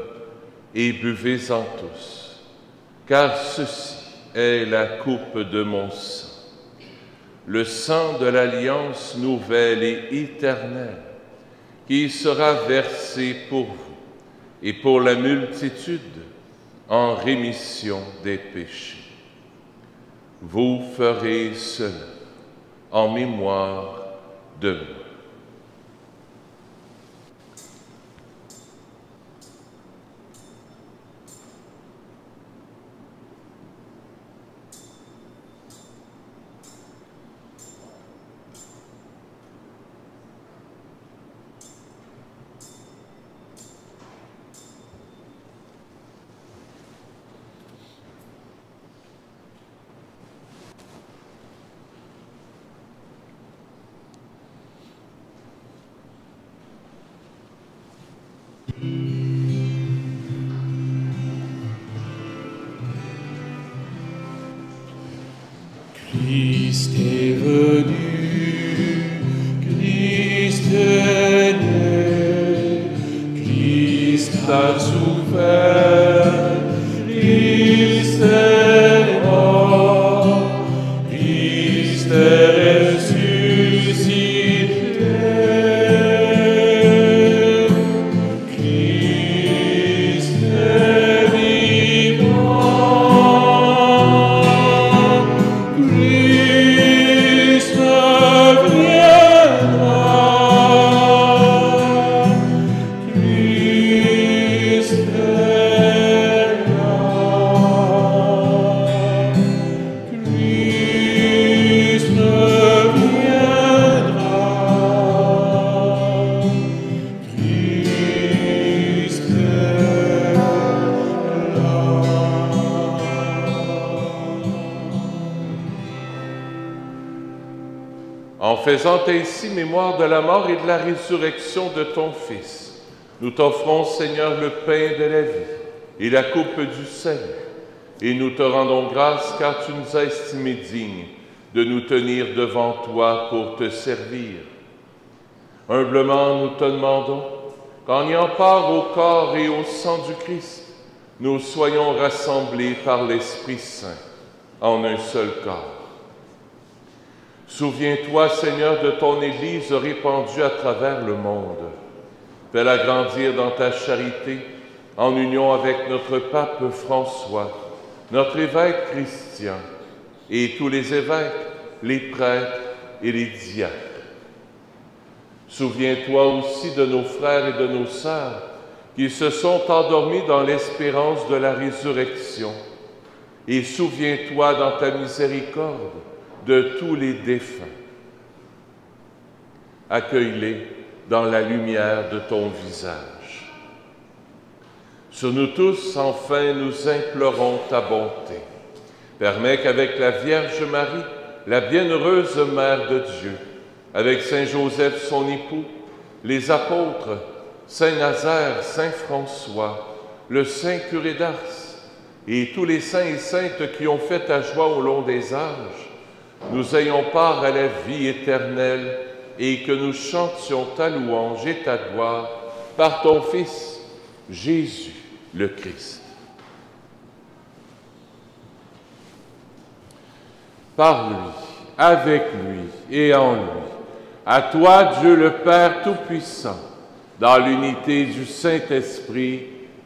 et buvez-en tous, car ceci est la coupe de mon sang, le sang de l'alliance nouvelle et éternelle, qui sera versé pour vous et pour la multitude en rémission des péchés. Vous ferez cela en mémoire de moi. Christ est venu, Christ est né, Christ a souffert, Christ est mort, Christ est ressuscité, Christ est vivant. Christ viendra, Christ est là, Christ viendra. En faisant ainsi mémoire de la mort et de la résurrection de ton Fils, nous t'offrons, Seigneur, le pain de la vie et la coupe du salut, et nous te rendons grâce car tu nous as estimés dignes de nous tenir devant toi pour te servir. Humblement, nous te demandons qu'en ayant part au corps et au sang du Christ, nous soyons rassemblés par l'Esprit Saint en un seul corps. Souviens-toi, Seigneur, de ton Église répandue à travers le monde. Fais-la grandir dans ta charité, en union avec notre pape François, notre évêque Christian, et tous les évêques, les prêtres et les diacres. Souviens-toi aussi de nos frères et de nos sœurs qui se sont endormis dans l'espérance de la résurrection. Et souviens-toi dans ta miséricorde de tous les défunts. Accueille-les dans la lumière de ton visage. Sur nous tous, enfin, nous implorons ta bonté. Permets qu'avec la Vierge Marie, la bienheureuse Mère de Dieu, avec Saint Joseph, son époux, les apôtres, Saint Nazaire, Saint François, le Saint curé d'Ars, et tous les saints et saintes qui ont fait ta joie au long des âges, nous ayons part à la vie éternelle et que nous chantions ta louange et ta gloire par ton Fils, Jésus le Christ. Par lui, avec lui et en lui, à toi, Dieu le Père Tout-Puissant, dans l'unité du Saint-Esprit,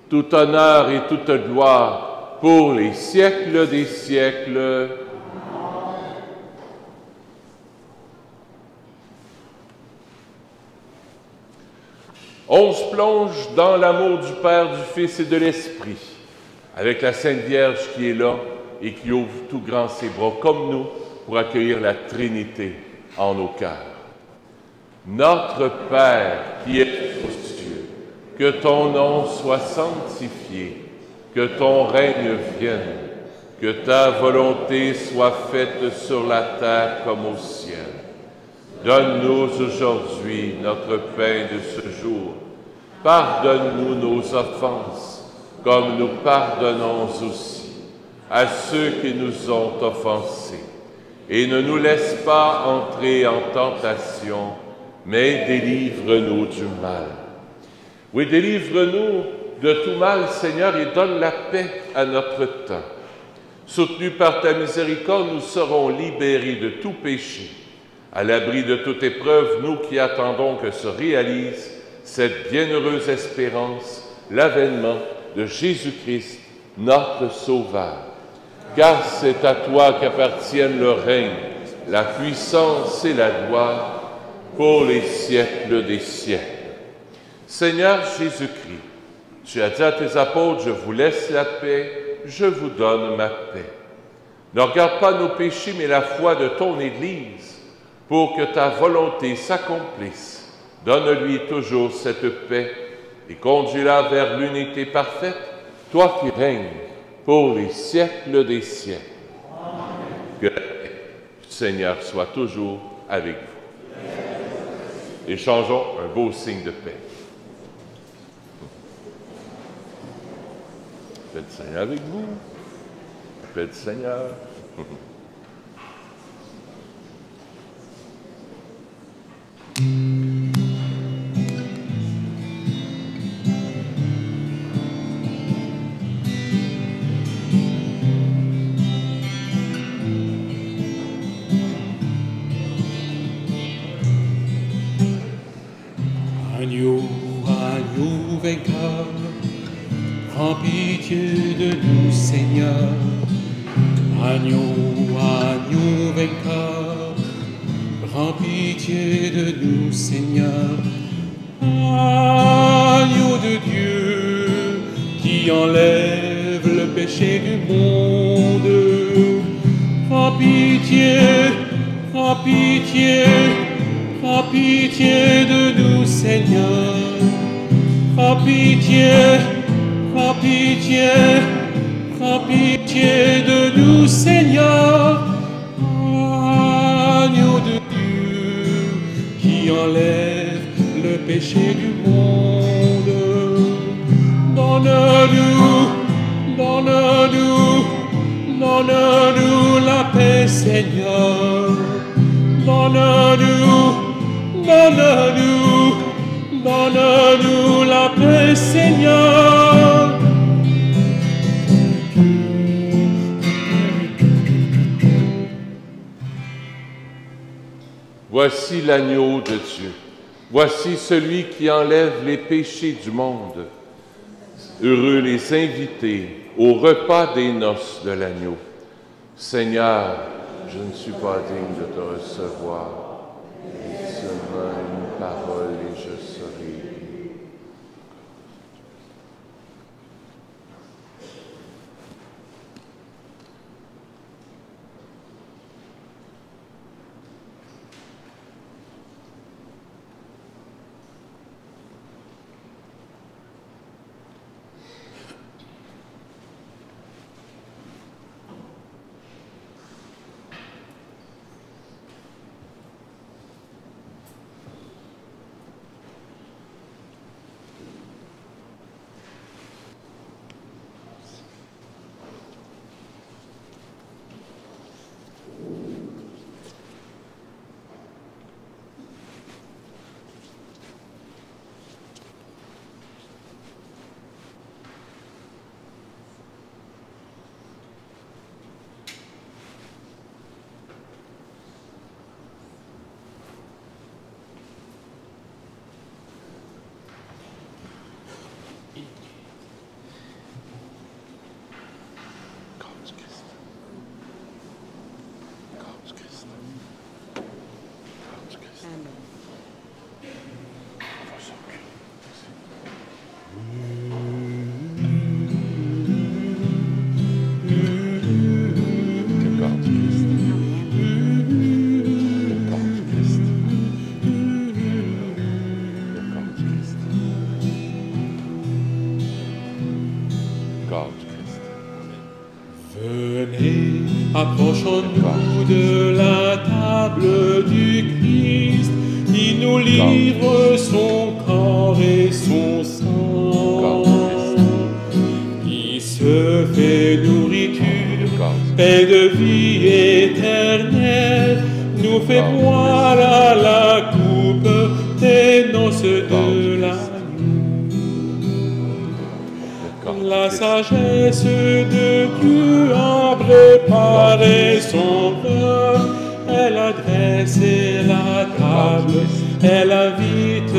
tout honneur et toute gloire pour les siècles des siècles. On se plonge dans l'amour du Père, du Fils et de l'Esprit, avec la Sainte Vierge qui est là et qui ouvre tout grand ses bras, comme nous, pour accueillir la Trinité en nos cœurs. Notre Père qui es aux cieux, que ton nom soit sanctifié, que ton règne vienne, que ta volonté soit faite sur la terre comme au ciel. Donne-nous aujourd'hui notre pain de ce jour. Pardonne-nous nos offenses, comme nous pardonnons aussi à ceux qui nous ont offensés. Et ne nous laisse pas entrer en tentation, mais délivre-nous du mal. Oui, délivre-nous de tout mal, Seigneur, et donne la paix à notre temps. Soutenus par ta miséricorde, nous serons libérés de tout péché. À l'abri de toute épreuve, nous qui attendons que se réalise cette bienheureuse espérance, l'avènement de Jésus-Christ, notre Sauveur. Car c'est à toi qu'appartiennent le règne, la puissance et la gloire pour les siècles des siècles. Seigneur Jésus-Christ, tu as dit à tes apôtres, je vous laisse la paix, je vous donne ma paix. Ne regarde pas nos péchés, mais la foi de ton Église, pour que ta volonté s'accomplisse. Donne-lui toujours cette paix et conduis-la vers l'unité parfaite, toi qui règnes pour les siècles des siècles. Amen. Que la paix du Seigneur soit toujours avec vous. Échangeons un beau signe de paix. Paix du Seigneur avec vous. Paix du Seigneur. Agneau, agneau vainqueur, prends pitié de nous, Seigneur. Agneau, agneau vainqueur, prends pitié de nous, Seigneur. Agneau de Dieu, qui enlève le péché du monde, prends pitié, prends pitié. Prends pitié de nous, Seigneur. Prends pitié, prends pitié, prends pitié de nous, Seigneur. Agneau de Dieu. péchés du monde. Donne-nous, donne-nous, donne-nous la paix, Seigneur. Donne-nous, donne-nous, donne-nous la paix, Seigneur. Voici l'agneau de Dieu. Voici celui qui enlève les péchés du monde. Heureux les invités au repas des noces de l'agneau. Seigneur, je ne suis pas digne de te recevoir. Dis seulement une parole et je serai guéri. Venez, approchons-nous de la table du Christ, qui nous livre son corps et son sang, qui se fait nourriture, paix de vie éternelle, nous fait boire à la coupe des noces de l'agneau. La sagesse de Dieu a préparé son cœur, elle a dressé la table, elle invite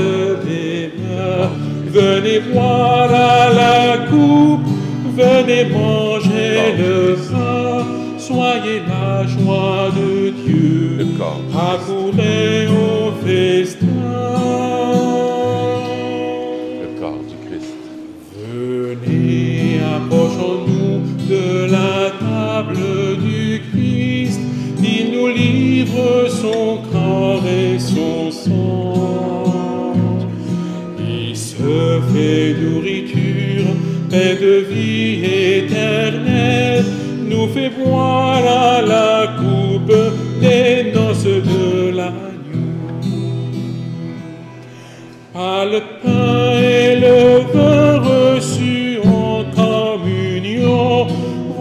les mœurs. Venez boire à la coupe, venez manger le pain, soyez la joie de Dieu, accourez au festin. Venez, approchons-nous de la table du Christ, il nous livre son corps et son sang. Il se fait nourriture, paix de vie éternelle, nous fait boire à la coupe des noces de l'agneau. Par le pain et le vin reçus en communion,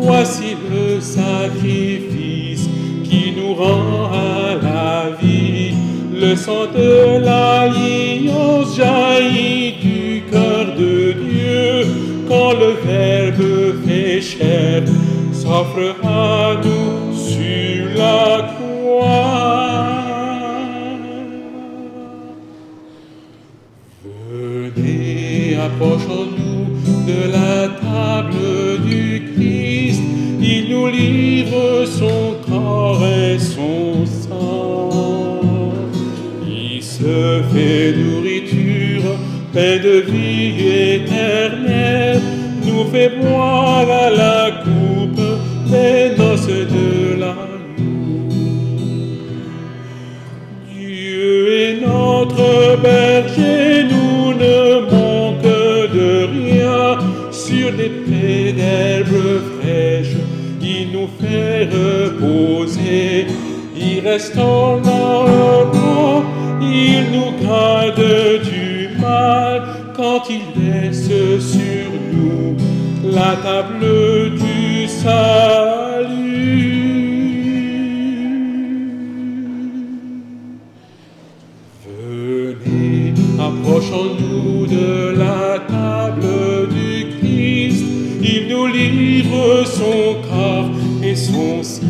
voici le sacrifice qui nous rend à la vie. Le sang de l'alliance jaillit du cœur de Dieu, quand le Verbe fait chair s'offre à nous sur la croix. Venez, approchons-nous de la table du Christ, il nous livre son corps et son sang. Il se fait nourriture, paix de vie éternelle, nous fait boire à la coupe des noces de l'agneau. Dieu est notre berger, nous ne manquons de rien. Sur des prés d'herbes fraîches, il nous fait reposer. Il restaure nos rangs, il nous garde du mal quand il laisse sur nous la table du salut. Venez, approchons-nous de la table du Christ, il nous livre son corps et son sang.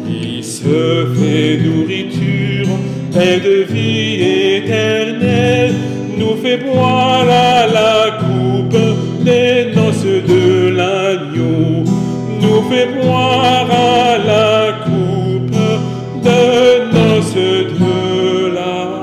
Il se fait nourriture, pain de vie éternelle, nous fait boire à la coupe des noces de l'agneau, nous fait boire à la coupe des noces de l'agneau.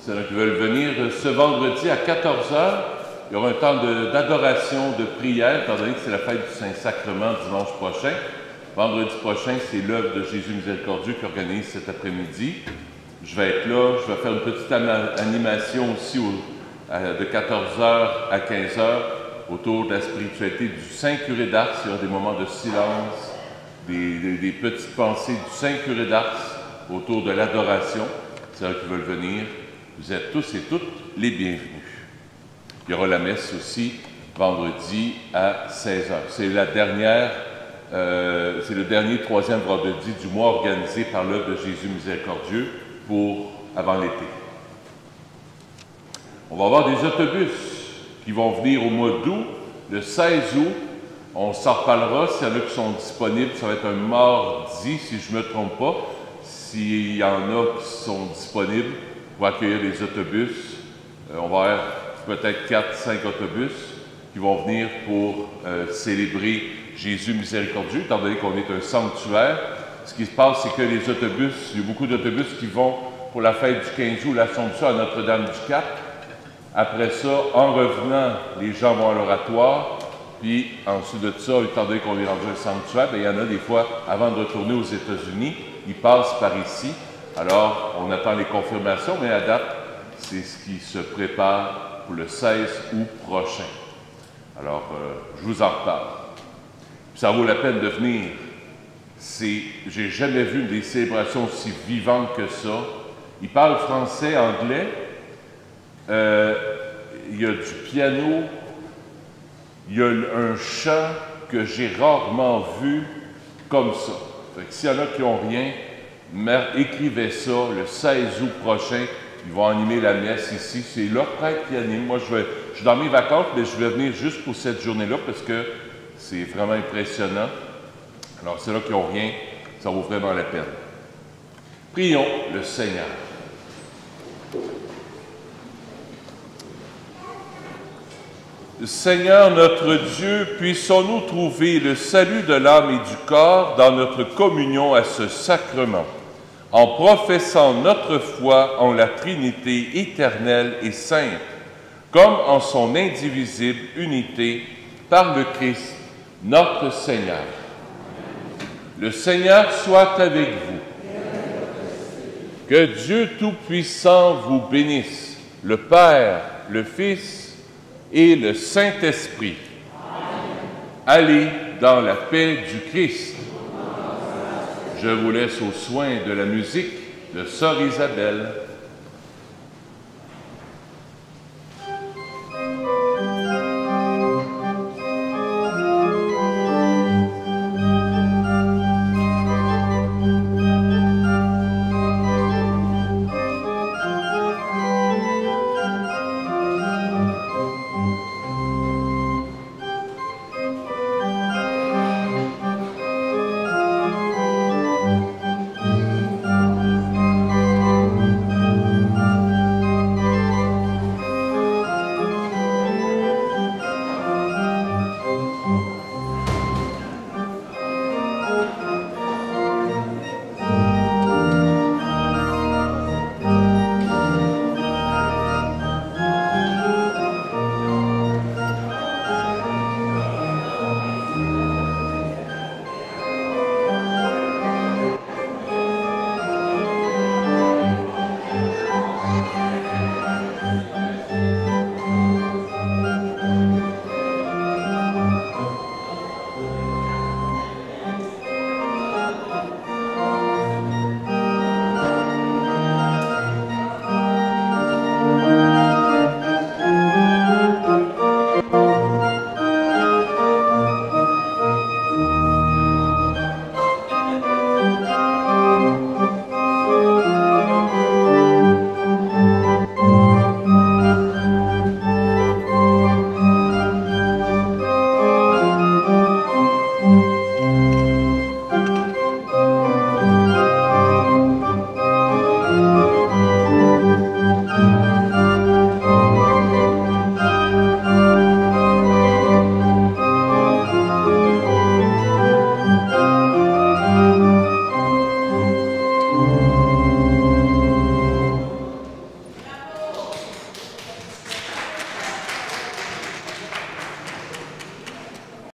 Ceux qui veulent venir ce vendredi à 14h, il y aura un temps d'adoration, de prière, étant donné que c'est la fête du Saint-Sacrement dimanche prochain. Vendredi prochain, c'est l'œuvre de Jésus miséricordieux qui organise cet après-midi. Je vais être là, je vais faire une petite animation aussi de 14h à 15h autour de la spiritualité du Saint Curé d'Ars. Il y aura des moments de silence, des petites pensées du Saint Curé d'Ars autour de l'adoration. Ceux qui veulent venir, vous êtes tous et toutes les bienvenus. Il y aura la messe aussi vendredi à 16h. C'est la dernière, c'est le dernier troisième vendredi du mois organisé par l'œuvre de Jésus miséricordieux avant l'été. On va avoir des autobus qui vont venir au mois d'août, le 16 août. On s'en reparlera s'il y en a qui sont disponibles. Ça va être un mardi, si je ne me trompe pas. S'il y en a qui sont disponibles pour accueillir les autobus, on va avoir peut-être 4-5 autobus qui vont venir pour célébrer Jésus miséricordieux, étant donné qu'on est un sanctuaire. Ce qui se passe, c'est que les autobus, il y a beaucoup d'autobus qui vont pour la fête du 15 août, l'Assomption à Notre-Dame-du-Cap. Après ça, en revenant, les gens vont à l'oratoire. Puis ensuite de ça, étant donné qu'on est rendu un sanctuaire, bien, il y en a des fois, avant de retourner aux États-Unis, ils passent par ici. Alors, on attend les confirmations, mais à date, c'est ce qui se prépare pour le 16 août prochain. Alors, je vous en reparle. Puis ça vaut la peine de venir. J'ai jamais vu des célébrations aussi vivantes que ça. Ils parlent français, anglais. Il y a du piano. Il y a un chant que j'ai rarement vu comme ça. Fait que s'il y en a qui n'ont rien, écrivez ça le 16 août prochain. Ils vont animer la messe ici. C'est leur prêtre qui anime. Moi, je suis dans mes vacances, mais je vais venir juste pour cette journée-là parce que c'est vraiment impressionnant. Alors, ceux-là qui n'ont rien, ça vaut vraiment la peine. Prions le Seigneur. Seigneur notre Dieu, puissons-nous trouver le salut de l'âme et du corps dans notre communion à ce sacrement. en professant notre foi en la Trinité éternelle et sainte, comme en son indivisible unité, par le Christ, notre Seigneur. Le Seigneur soit avec vous. Que Dieu Tout-Puissant vous bénisse, le Père, le Fils et le Saint-Esprit. Allez dans la paix du Christ. Je vous laisse aux soins de la musique de Sœur Isabelle.